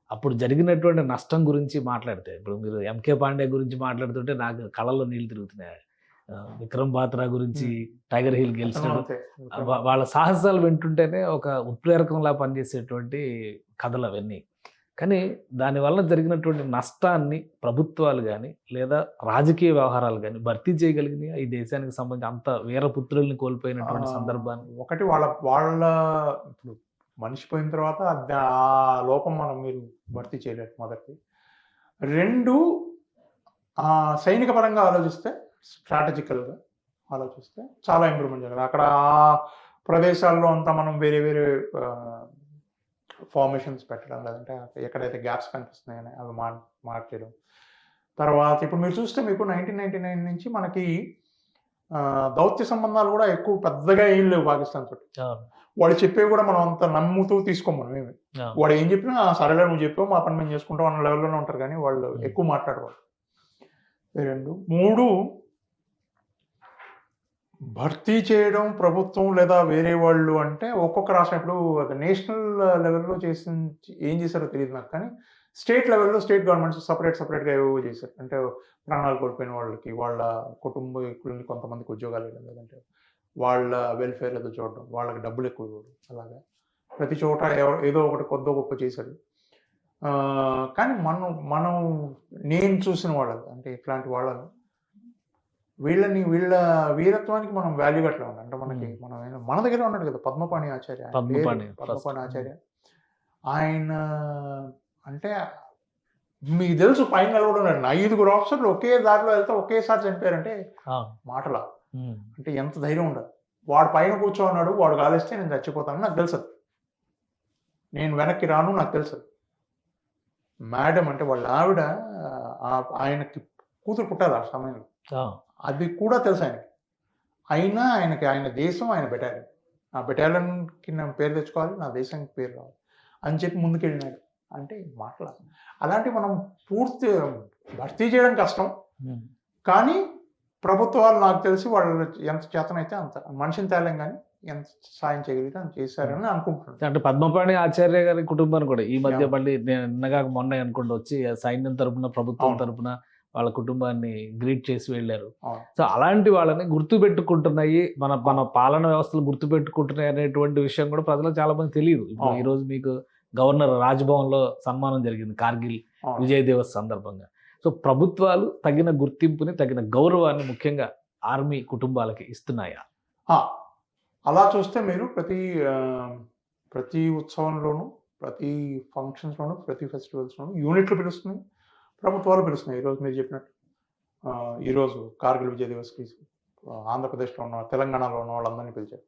అప్పుడు జరిగినటువంటి నష్టం గురించి మాట్లాడితే, ఇప్పుడు మీరు ఎంకే పాండే గురించి మాట్లాడుతుంటే నాకు కళ్ళల్లో నీళ్ళు తిరుగుతున్నాయి. విక్రమ్ బాత్రా గురించి, టైగర్ హిల్ గెలిచిన వాళ్ళ సాహసాలు వింటుంటేనే ఒక ఉత్ప్రేరకంలా పనిచేసేటువంటి కథలు అవన్నీ. కానీ దానివల్ల జరిగినటువంటి నష్టాన్ని ప్రభుత్వాలు కానీ లేదా రాజకీయ వ్యవహారాలు కానీ భర్తీ చేయగలిగినాయి ఈ దేశానికి సంబంధించి అంత వీరపుత్రుల్ని కోల్పోయినటువంటి సందర్భాన్ని? ఒకటి వాళ్ళ ఇప్పుడు మనిషి పోయిన తర్వాత ఆ లోపం మీరు భర్తీ చేయలేదు మొదటి. 2, సైనిక పరంగా ఆలోచిస్తే, స్ట్రాటజికల్గా ఆలోచిస్తే చాలా ఇంప్రూవ్మెంట్ జరిగింది. అక్కడ ఆ ప్రదేశాల్లో అంతా మనం వేరే వేరే ఫార్మేషన్స్ పెట్టడం, లేదంటే ఎక్కడైతే గ్యాప్స్ కనిపిస్తున్నాయని అవి మార్చడం. తర్వాత ఇప్పుడు మీరు చూస్తే మీకు 1999 నుంచి మనకి దౌత్య సంబంధాలు కూడా ఎక్కువ పెద్దగా ఏం లేవు పాకిస్తాన్ తోటి. వాడు చెప్పేవి కూడా మనం అంత నమ్ముతూ తీసుకోం మనం ఏమి. వాడు ఏం చెప్పినా సరేలే నువ్వు చెప్పావు, మా పని మేము చేసుకుంటాం అన్న లెవెల్లోనే ఉంటారు, కానీ వాళ్ళు ఎక్కువ మాట్లాడేవాళ్ళు. 2, 3 భర్తీ చేయడం ప్రభుత్వం లేదా వేరే వాళ్ళు అంటే ఒక్కొక్క రాష్ట్రం ఇప్పుడు నేషనల్ లెవెల్లో ఏం చేశారో తెలియదు నాకు, కానీ స్టేట్ లెవెల్లో స్టేట్ గవర్నమెంట్స్ సపరేట్గా ఏవో చేశారు. అంటే ప్రాణాలు కోల్పోయిన వాళ్ళకి వాళ్ళ కుటుంబీకులని కొంతమందికి ఉద్యోగాలు ఇవ్వడం, లేదంటే వాళ్ళ వెల్ఫేర్ ఏదో చూడడం, వాళ్ళకి డబ్బులు ఎక్కువ ఇవ్వడం, అలాగా ప్రతి చోట ఏదో ఒకటి కొద్దో గొప్ప చేశారు. కానీ నేను చూసిన వాళ్ళు అంటే ఇట్లాంటి వాళ్ళని వీళ్ళ వీరత్వానికి మనం వాల్యూ అట్లా ఉంది. అంటే మన దగ్గర ఉన్నాడు కదా పద్మపాణి ఆచార్య. ఆయన అంటే మీకు తెలుసు పైన కూడా ఉన్నాడు. 5 ఆఫీసర్లు ఒకే దారిలో వెళ్తే ఒకేసారి చనిపోయారంటే మాటలా, అంటే ఎంత ధైర్యం ఉండదు. వాడు పైన కూర్చోన్నాడు, వాడు కాలేస్తే నేను చచ్చిపోతాను నాకు తెలుసు, నేను వెనక్కి రాను నాకు తెలుసు. మేడం అంటే వాళ్ళ ఆవిడ ఆయనకి కూతురు పుట్టాలి ఆ సమయంలో, అది కూడా తెలుసు ఆయనకి. అయినా ఆయన దేశం, ఆయన బెటాలియన్, ఆ బెటాలియన్కి నా పేరు తెచ్చుకోవాలి, నా దేశానికి పేరు రావాలి అని చెప్పి ముందుకెళ్ళినాడు. అంటే మాటల అలాంటి మనం పూర్తి భర్తీ చేయడం కష్టం, కానీ ప్రభుత్వాలు నాకు తెలిసి వాళ్ళు ఎంత చేతనైతే అంత మనిషిని తేలేం కానీ ఎంత సాయం చేయగలిగితే అంత చేశారని అనుకుంటున్నాను. అంటే పద్మపాణి ఆచార్య గారి కుటుంబాన్ని కూడా ఈ మధ్య మళ్ళీ నిన్నగా మొన్న అనుకుంటూ వచ్చి సైన్యం తరపున ప్రభుత్వం తరపున వాళ్ళ కుటుంబాన్ని గ్రీట్ చేసి వెళ్ళారు. సో అలాంటి వాళ్ళని గుర్తుపెట్టుకుంటున్నాయి, మన పాలన వ్యవస్థలు గుర్తుపెట్టుకుంటున్నాయి అనేటువంటి విషయం కూడా ప్రజలకు చాలా మంది తెలియదు. ఇప్పుడు ఈ రోజు మీకు గవర్నర్ రాజ్భవన్లో సన్మానం జరిగింది కార్గిల్ విజయ్ దివస్ సందర్భంగా. సో ప్రభుత్వాలు తగిన గుర్తింపుని, తగిన గౌరవాన్ని ముఖ్యంగా ఆర్మీ కుటుంబాలకి ఇస్తున్నాయా? అలా చూస్తే మీరు ప్రతి ఉత్సవంలోనూ, ప్రతి ఫంక్షన్స్లోనూ, ప్రతి ఫెస్టివల్స్లోనూ యూనిట్లు పిలుస్తున్నాయి, ప్రభుత్వాలు పిలుస్తున్నాయి. ఈరోజు మీరు చెప్పినట్టు ఈరోజు కార్గిల్ విజయ్ దివస్కి ఆంధ్రప్రదేశ్లో ఉన్న తెలంగాణలో ఉన్న వాళ్ళందరినీ పిలిచారు.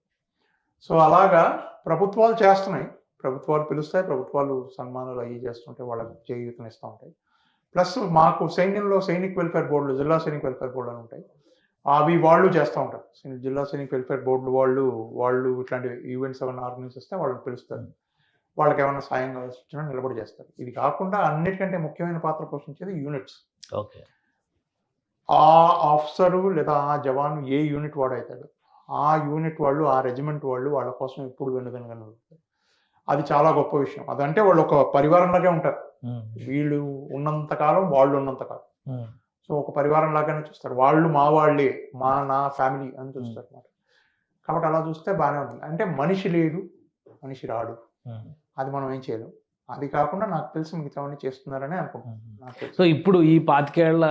సో అలాగా ప్రభుత్వాలు చేస్తున్నాయి, ప్రభుత్వాలు పిలుస్తాయి, ప్రభుత్వాలు సన్మానాలు అవి చేస్తుంటే వాళ్ళకి చేయూతనిస్తూ ఉంటాయి. ప్లస్ మాకు సైన్యంలో సైనిక్ వెల్ఫేర్ బోర్డులు, జిల్లా సైనిక్ వెల్ఫేర్ బోర్డు అని ఉంటాయి, అవి వాళ్ళు చేస్తూ ఉంటారు. జిల్లా సైనిక్ వెల్ఫేర్ బోర్డులు వాళ్ళు ఇట్లాంటి ఈవెంట్స్ ఏమైనా ఆర్గనైజ్ చేస్తే వాళ్ళని పిలుస్తారు, వాళ్ళకి ఏమైనా సాయం కావాల్సి వచ్చినా నిలబడి చేస్తారు. ఇది కాకుండా అన్నిటికంటే ముఖ్యమైన పాత్ర పోషించేది యూనిట్స్. ఓకే. ఆ ఆఫీసరు లేదా ఆ జవాను ఏ యూనిట్ వాడు అవుతాడు, ఆ యూనిట్ వాళ్ళు, ఆ రెజిమెంట్ వాళ్ళు వాళ్ళ కోసం ఎప్పుడు వెనుదనగానే ఉంటారు. అది చాలా గొప్ప విషయం. అదంటే వాళ్ళు ఒక పరివారంలాగే ఉంటారు, వీళ్ళు ఉన్నంతకాలం వాళ్ళు ఉన్నంతకాలం. సో ఒక పరివారం లాగానే చూస్తారు, వాళ్ళు మా వాళ్ళే, నా ఫ్యామిలీ అని చూస్తారు అన్నమాట. కాబట్టి అలా చూస్తే బాగానే ఉంటుంది. అంటే మనిషి లేడు, మనిషి రాడు, అది మనం ఏం చేయలేం. అది కాకుండా నాకు తెలిసి మిగతావన్నీ చేస్తున్నారని అనుకుంటున్నాను. సో ఇప్పుడు ఈ 25 ఏళ్ల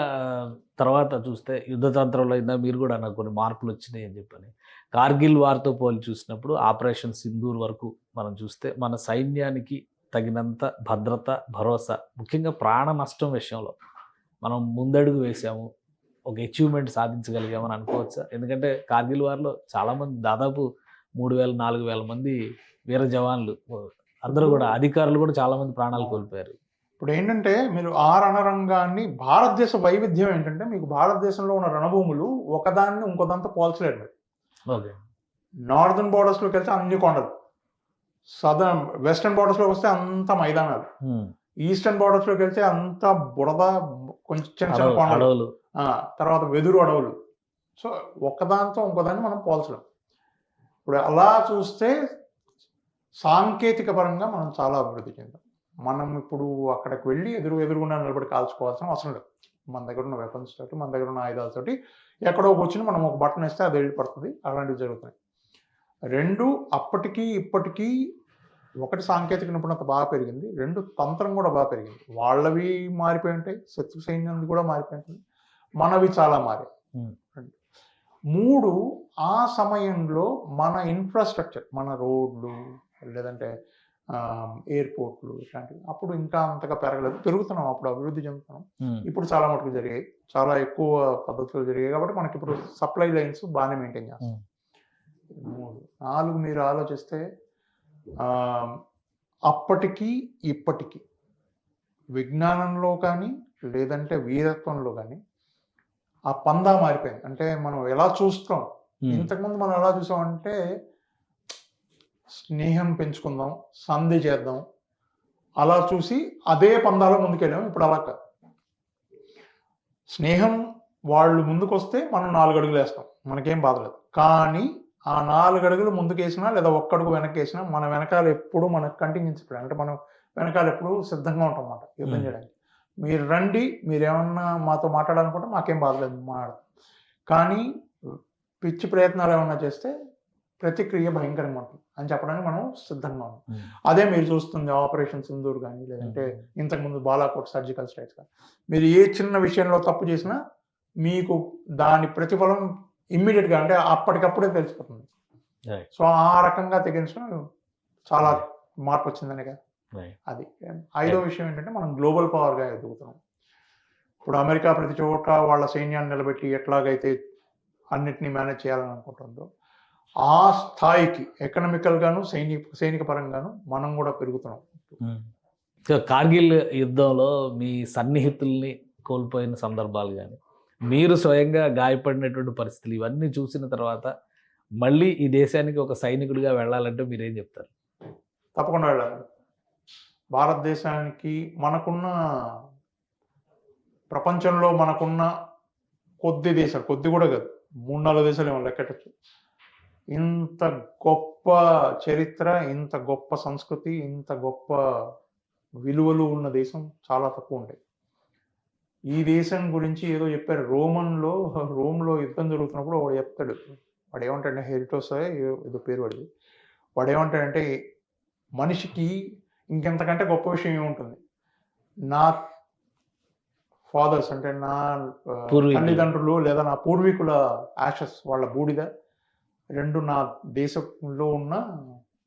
తర్వాత చూస్తే యుద్ధ తంత్రంలో అయినా మీరు కూడా నాకు కొన్ని మార్పులు వచ్చినాయి అని చెప్పని, కార్గిల్ వార్తో పోలి చూసినప్పుడు ఆపరేషన్ సింధూర్ వరకు మనం చూస్తే మన సైన్యానికి తగినంత భద్రత, భరోసా, ముఖ్యంగా ప్రాణ నష్టం విషయంలో మనం ముందడుగు వేసాము, ఒక అచీవ్మెంట్ సాధించగలిగామని అనుకోవచ్చా? ఎందుకంటే కార్గిల్ వార్లో చాలామంది, దాదాపు 3,000-4,000 మంది వీర జవాన్లు, అందరూ కూడా అధికారులు కూడా చాలామంది ప్రాణాలు కోల్పోయారు. ఇప్పుడు ఏంటంటే మీరు ఆ రణరంగాన్ని, భారతదేశ వైవిధ్యం ఏంటంటే మీకు భారతదేశంలో ఉన్న రణభూములు ఒకదాన్ని ఇంకోదాంతో పోల్చలేరు మీరు. ఓకే. నార్దర్న్ బోర్డర్స్లోకి వెళ్తే అన్ని కొండలు, సదర్న్ వెస్టర్న్ బోర్డర్స్లోకి వస్తే అంత మైదానాలు, ఈస్టర్న్ బోర్డర్స్లోకి వెళ్తే అంత బురద, కొంచెం చిన్న చిన్న కొండలు, తర్వాత వెదురు అడవులు. సో ఒక్కదాంతో ఇంకోదాన్ని మనం పోల్చలేం. ఇప్పుడు అలా చూస్తే సాంకేతిక పరంగా మనం చాలా అభివృద్ధి చెందాం. మనం ఇప్పుడు అక్కడికి వెళ్ళి ఎదురుగుండా నిలబడి కాల్చుకోవాల్సిన అవసరం లేదు. మన దగ్గర ఉన్న వెపన్స్ తోటి, మన దగ్గర ఉన్న ఆయుధాలతోటి ఎక్కడో కూర్చుని మనం ఒక బటన్ వేస్తే అది వెళ్ళి పడుతుంది. అలాంటివి జరుగుతున్నాయి. రెండు, అప్పటికీ ఇప్పటికీ ఒకటి సాంకేతిక నిపుణత బాగా పెరిగింది, రెండు తంత్రం కూడా బాగా పెరిగింది. వాళ్ళవి మారిపోయి ఉంటాయి, శత్రు సైన్యం కూడా మారిపోయి ఉంటుంది, మనవి చాలా మారాయి. మూడు, ఆ సమయంలో మన ఇన్ఫ్రాస్ట్రక్చర్, మన రోడ్లు లేదంటే ఎయిర్పోర్ట్లు ఇట్లాంటివి అప్పుడు ఇంకా అంతగా పెరగలేదు, పెరుగుతున్నాం, అప్పుడు అభివృద్ధి చెందుతున్నాం. ఇప్పుడు చాలా మటుకు జరిగాయి, చాలా ఎక్కువ పద్ధతులు జరిగాయి. కాబట్టి మనకి ఇప్పుడు సప్లై లైన్స్ బాగానే మెయింటైన్ చేస్తాం. 3, 4 మీరు ఆలోచిస్తే అప్పటికి ఇప్పటికి విజ్ఞానంలో కానీ లేదంటే వీరత్వంలో కానీ ఆ పందా మారిపోయింది. అంటే మనం ఎలా చూస్తాం, ఇంతకుముందు మనం ఎలా చూసామంటే స్నేహం పెంచుకుందాం, సంధి చేద్దాం, అలా చూసి అదే పందాలో ముందుకెళ్ళాం. ఇప్పుడు అలా కాదు. స్నేహం వాళ్ళు ముందుకు వస్తే మనం 4 అడుగులు వేస్తాం, మనకేం బాధలేదు. కానీ ఆ 4 అడుగులు ముందుకేసినా లేదా 1 అడుగు వెనక్కేసినా మన వెనకాల ఎప్పుడు మనకు కంటిన్యూన్స్ ప్లాన్, అంటే మనం వెనకాల ఎప్పుడు సిద్ధంగా ఉంటాం అన్నమాట యుద్ధం చేయడానికి. మీరు రండి, మీరేమన్నా మాతో మాట్లాడాలనుకుంటే మాకేం బాధలేదు, మాట్లాడతాం. కానీ పిచ్చి ప్రయత్నాలు ఏమన్నా చేస్తే ప్రతిక్రియ భయంకరంగా ఉంటుంది అని చెప్పడానికి మనం సిద్ధంగా ఉన్నాం. అదే మీరు చూస్తుంది ఆపరేషన్ సింధూర్ కానీ లేదంటే ఇంతకుముందు బాలాకోట్ సర్జికల్ స్ట్రైక్స్ కానీ, మీరు ఏ చిన్న విషయంలో తప్పు చేసినా మీకు దాని ప్రతిఫలం ఇమ్మీడియట్గా, అంటే అప్పటికప్పుడే తెలిసిపోతుంది. సో ఆ రకంగా తెగించడం చాలా మార్పు వచ్చిందనే కదా. అది 5వ విషయం ఏంటంటే మనం గ్లోబల్ పవర్గా ఎదుగుతున్నాం. ఇప్పుడు అమెరికా ప్రతి చోట వాళ్ళ సైన్యాన్ని నిలబెట్టి ఎట్లాగైతే అన్నిటినీ మేనేజ్ చేయాలని అనుకుంటుందో ఆ స్థాయికి ఎకనామికల్ గాను సైనిక పరంగాను మనం కూడా పెరుగుతున్నాం. కార్గిల్ యుద్ధంలో మీ సన్నిహితుల్ని కోల్పోయిన సందర్భాలు కానీ, మీరు స్వయంగా గాయపడినటువంటి పరిస్థితులు, ఇవన్నీ చూసిన తర్వాత మళ్ళీ ఈ దేశానికి ఒక సైనికుడిగా వెళ్ళాలంటే మీరేం చెప్తారు? తప్పకుండా వెళ్ళాలి. భారతదేశానికి మనకున్న, ప్రపంచంలో మనకున్న కొద్ది దేశాలు, కొద్ది కూడా కాదు, 3-4 దేశాలు ఏమో లెక్కెట్టచ్చు, ఇంత గొప్ప చరిత్ర, ఇంత గొప్ప సంస్కృతి, ఇంత గొప్ప విలువలు ఉన్న దేశం చాలా తక్కువ ఉంటాయి. ఈ దేశం గురించి ఏదో చెప్పారు, రోమ్లో యుద్ధం జరుగుతున్నప్పుడు వాడు చెప్తాడు, వాడు ఏమంటాడంటే హెరిటోస్ ఏదో పేరు వాడిది, వాడు ఏమంటాడంటే మనిషికి ఇంకెంతకంటే గొప్ప విషయం ఏముంటుంది, నా ఫాదర్స్ అంటే నా తల్లిదండ్రులు లేదా నా పూర్వీకుల యాషెస్, వాళ్ళ బూడిద, 2 నా దేశంలో ఉన్న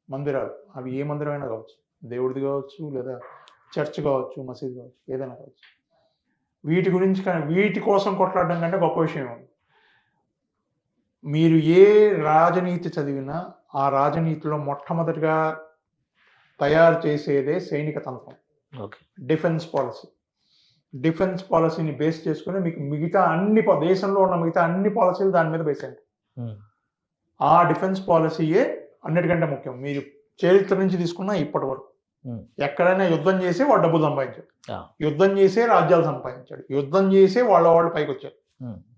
మందిరాలు, అవి ఏ మందిరమైనా కావచ్చు, దేవుడిది కావచ్చు లేదా చర్చ్ కావచ్చు, మసీద్ కావచ్చు, ఏదైనా కావచ్చు, వీటి గురించి, కానీ వీటి కోసం కొట్లాడడం కంటే గొప్ప విషయం ఉంది. మీరు ఏ రాజనీతి చదివినా ఆ రాజనీతిలో మొట్టమొదటిగా తయారు చేసేదే సైనిక తంత్రం, ఓకే. Defence policy. డిఫెన్స్ పాలసీని బేస్ చేసుకుని మీకు మిగతా అన్ని దేశంలో ఉన్న మిగతా అన్ని పాలసీలు దాని మీద బేస్ అయ్యాయి. ఆ డిఫెన్స్ పాలసీయే అన్నిటికంటే ముఖ్యం. మీరు చరిత్ర నుంచి తీసుకున్నా ఇప్పటి వరకు ఎక్కడైనా యుద్ధం చేసి వాడు డబ్బులు సంపాదించాడు, యుద్ధం చేసే రాజ్యాలు సంపాదించాడు, యుద్ధం చేసే వాళ్ళు పైకి వచ్చారు.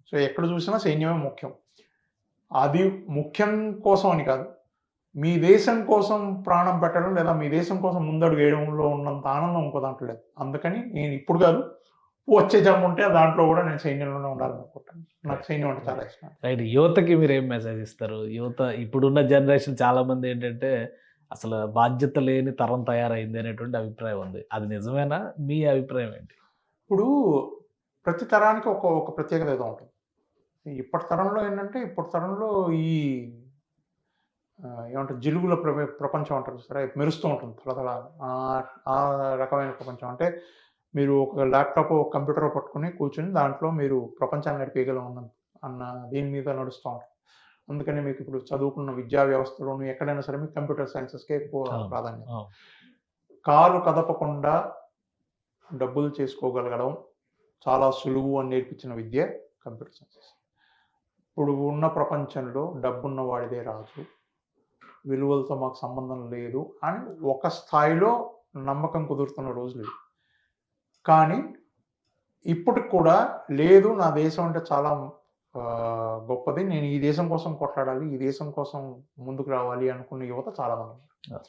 సో ఎక్కడ చూసినా సైన్యమే ముఖ్యం. అది ముఖ్యం కోసం అని కాదు, మీ దేశం కోసం ప్రాణం పెట్టడం లేదా మీ దేశం కోసం ముందడుగు వేయడంలో ఉన్నంత ఆనందం ఇంకో దాంట్లో లేదు. అందుకని నేను ఇప్పుడు కాదు, వచ్చే జన్మ ఉంటే దాంట్లో కూడా నేను సైన్యంలోనే ఉండాలనుకుంటాను. నాకు సైన్యం అంటే చాలా ఇష్టం. రైట్. యువతకి మీరు ఏం మెసేజ్ ఇస్తారు? యువత ఇప్పుడున్న జనరేషన్ చాలా మంది ఏంటంటే అసలు బాధ్యత లేని తరం తయారైంది అనేటువంటి అభిప్రాయం ఉంది. అది నిజమేనా? మీ అభిప్రాయం ఏంటి? ఇప్పుడు ప్రతి తరానికి ఒక ప్రత్యేకత ఏదో ఉంటుంది. ఇప్పటి తరంలో ఏంటంటే ఇప్పటి తరంలో ఈ ఏమంటారు జిలుగుల ప్రపంచం అంటారు సరే, మెరుస్తూ ఉంటుంది తలతల. ఆ రకమైన ప్రపంచం అంటే మీరు ఒక ల్యాప్టాప్ ఒక కంప్యూటర్ పట్టుకుని కూర్చుని దాంట్లో మీరు ప్రపంచాన్ని నడిపేయగలం అన్న దీని మీద నడుస్తూ ఉంటారు. అందుకని మీకు ఇప్పుడు చదువుకున్న విద్యా వ్యవస్థలోనూ ఎక్కడైనా సరే మీకు కంప్యూటర్ సైన్సెస్కే ఎక్కువ ప్రాధాన్యత. కాలు కదపకుండా డబ్బులు చేసుకోగలగడం చాలా సులువు అని నేర్పించిన విద్య కంప్యూటర్ సైన్సెస్. ఇప్పుడు ఉన్న ప్రపంచంలో డబ్బున్న వాడిదే రాజు, విలువలతో మాకు సంబంధం లేదు అని ఒక స్థాయిలో నమ్మకం కుదురుతున్న రోజులు. కానీ ఇప్పటికి కూడా లేదు, నా దేశం అంటే చాలా గొప్పది, నేను ఈ దేశం కోసం కొట్లాడాలి, ఈ దేశం కోసం ముందుకు రావాలి అనుకున్న యువత చాలామంది ఉన్నారు.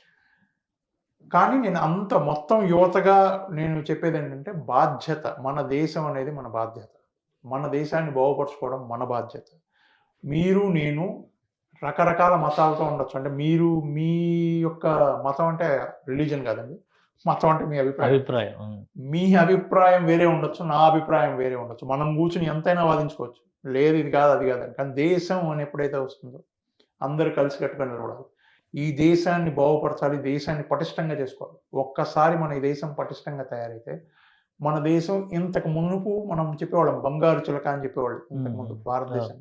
కానీ నేను అంత మొత్తం యువతగా నేను చెప్పేది ఏంటంటే బాధ్యత. మన దేశం అనేది మన బాధ్యత, మన దేశాన్ని బాగుపరచుకోవడం మన బాధ్యత. మీరు నేను రకరకాల మతాలతో ఉండొచ్చు, అంటే మీరు మీ యొక్క మతం అంటే రిలీజన్ కాదండి, మతం అంటే మీ అభిప్రాయం. మీ అభిప్రాయం వేరే ఉండొచ్చు, నా అభిప్రాయం వేరే ఉండొచ్చు, మనం కూర్చుని ఎంతైనా వాదించుకోవచ్చు, లేదు ఇది కాదు అది కాదని. కానీ దేశం అని ఎప్పుడైతే వస్తుందో అందరూ కలిసి కట్టుకొని నిలబడాలి. ఈ దేశాన్ని బాగుపరచాలి, దేశాన్ని పటిష్టంగా చేసుకోవాలి. ఒక్కసారి మన ఈ దేశం పటిష్టంగా తయారైతే మన దేశం ఇంతకు మునుపు మనం చెప్పేవాళ్ళం బంగారు చిలక అని చెప్పేవాళ్ళు ఇంతకు ముందు భారతదేశం.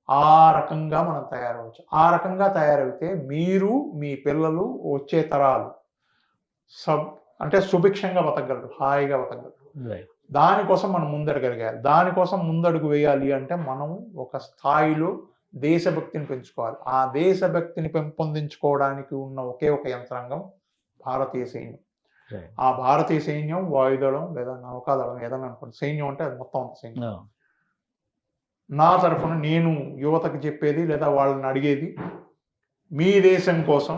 ఆ రకంగా మనం తయారవచ్చు. ఆ రకంగా తయారైతే మీరు మీ పిల్లలు వచ్చే తరాలు అంటే సుభిక్షంగా బతకగలరు, హాయిగా బతకగలరు. దానికోసం మనం ముందడగలిగాలి. దానికోసం ముందడుగు వేయాలి అంటే మనం ఒక స్థాయిలో దేశభక్తిని పెంచుకోవాలి. ఆ దేశభక్తిని పెంపొందించుకోవడానికి ఉన్న ఒకే ఒక యంత్రాంగం భారతీయ సైన్యం. ఆ భారతీయ సైన్యం వాయుదళం లేదా నౌకాదళం ఏదైనా అనుకోండి, సైన్యం అంటే అది మొత్తం అంత సైన్యం. నా తరఫున నేను యువతకు చెప్పేది లేదా వాళ్ళని అడిగేది, మీ దేశం కోసం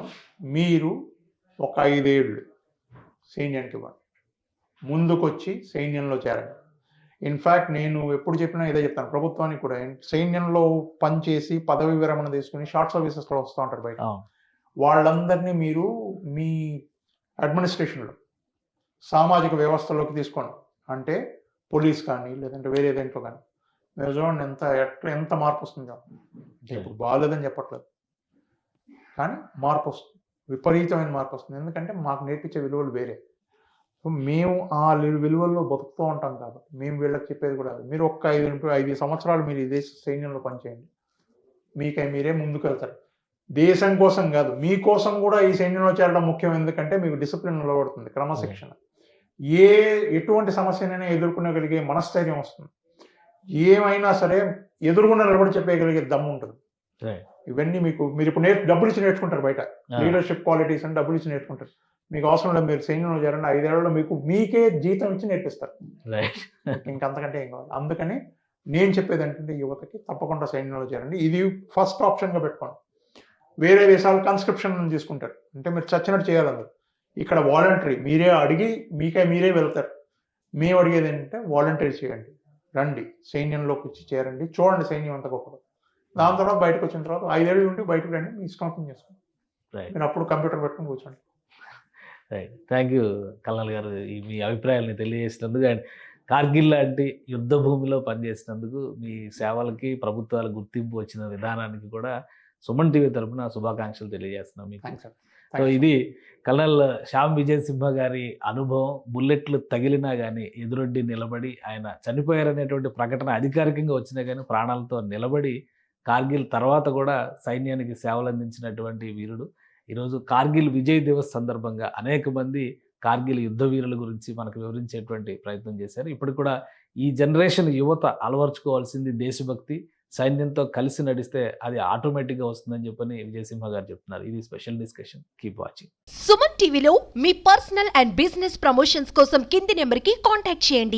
మీరు ఒక 5 ఏళ్ళు సైన్యానికి ఇవ్వండి, ముందుకొచ్చి సైన్యంలో చేరండి. ఇన్ఫ్యాక్ట్ నేను ఎప్పుడు చెప్పినా ఇదే చెప్తాను ప్రభుత్వానికి కూడా. సైన్యంలో పనిచేసి పదవి విరమణ తీసుకుని షార్ట్ సర్వీసెస్లో వస్తూ ఉంటారు బయట, వాళ్ళందరినీ మీరు మీ అడ్మినిస్ట్రేషన్లో సామాజిక వ్యవస్థలోకి తీసుకోండి. అంటే పోలీస్ కానీ లేదంటే వేరే దేంట్లో కానీ మీరు చూడండి ఎంత మార్పు వస్తుందో. ఇప్పుడు బాగాలేదని చెప్పట్లేదు, కానీ మార్పు వస్తుంది, విపరీతమైన మార్పు వస్తుంది. ఎందుకంటే మాకు నేర్పించే విలువలు వేరే. సో మేము ఆ విలువల్లో బతుకుతూ ఉంటాం కాబట్టి మేము వీళ్ళకి చెప్పేది కూడా మీరు ఒక్క 5 సంవత్సరాలు మీరు ఈ దేశ సైన్యంలో పనిచేయండి, మీరే ముందుకు వెళ్తారు. దేశం కోసం కాదు, మీకోసం కూడా ఈ సైన్యంలో చేరడం ముఖ్యం. ఎందుకంటే మీకు డిసిప్లిన్ నిలబడుతుంది, క్రమశిక్షణ, ఎటువంటి సమస్యనైనా ఎదుర్కొనగలిగే మనస్థైర్యం వస్తుంది, ఏమైనా సరే ఎదురుగుండా నిలబడి చెప్పగలిగే దమ్ము ఉంటుంది. ఇవన్నీ మీరు ఇప్పుడు డబ్బులు ఇచ్చి నేర్చుకుంటారు బయట, లీడర్షిప్ క్వాలిటీస్ అని డబ్బులు ఇచ్చి నేర్చుకుంటారు. మీకు అవసరం లేదు, మీరు సైన్యంలో చేరండి, 5 ఏళ్లలో మీకే జీతం ఇచ్చి నేర్పిస్తారు. ఇంకంతకంటే ఏం కావాలి. అందుకని నేను చెప్పేది ఏంటంటే యువతకి తప్పకుండా సైన్యంలో చేరండి. ఇది ఫస్ట్ ఆప్షన్గా పెట్టుకోండి. వేరే దేశాలు కన్స్క్రిప్షన్ తీసుకుంటారు, అంటే మీరు చచ్చినట్టు చేయాలి. ఇక్కడ వాలంటరీ, మీరే అడిగి మీరే వెళ్తారు. మేము అడిగేది ఏంటంటే వాలంటరీ చేయండి, రండి సైన్యంలోకి వచ్చి చేరండి, చూడండి సైన్యం అంత గొప్పది. దాని తర్వాత బయటకు వచ్చిన తర్వాత 5 ఏళ్ళు ఉంటే బయటకు రండి, మీ ఇష్టం చేసుకోండి. మీరు అప్పుడు కంప్యూటర్ పెట్టుకుని కూర్చోండి. రైట్. థ్యాంక్ యూ కల్నల్ గారు, మీ అభిప్రాయాలని తెలియజేసినందుకు అండ్ కార్గిల్ లాంటి యుద్ధ భూమిలో పనిచేసినందుకు మీ సేవలకి ప్రభుత్వాల గుర్తింపు వచ్చిన విధానానికి కూడా సుమన్ టీవీ తరఫున శుభాకాంక్షలు తెలియజేస్తున్నాం మీకు. సో ఇది కల్నల్ శ్యామ్ విజయ్ సింహ గారి అనుభవం. బుల్లెట్లు తగిలినా కానీ ఎదురొడ్డి నిలబడి, ఆయన చనిపోయారనేటువంటి ప్రకటన అధికారికంగా వచ్చినా కానీ ప్రాణాలతో నిలబడి కార్గిల్ తర్వాత కూడా సైన్యానికి సేవలు అందించినటువంటి వీరుడు. ఈరోజు కార్గిల్ విజయ్ దివస్ సందర్భంగా అనేక మంది కార్గిల్ యుద్ధ వీరుల గురించి మనకు వివరించేటువంటి ప్రయత్నం చేశారు. ఇప్పుడు కూడా ఈ జనరేషన్ యువత అలవర్చుకోవాల్సింది దేశభక్తి. సైన్యంతో కలిసి నడిస్తే అది ఆటోమేటిక్గా వస్తుందని చెప్పని విజయసింహ గారు చెప్తున్నారు. ఇది special discussion. Keep watching. Suman టీవీలో మీ పర్సనల్ అండ్ బిజినెస్ ప్రమోషన్స్ కోసం కింది నెంబర్కి కాంటాక్ట్ చేయండి.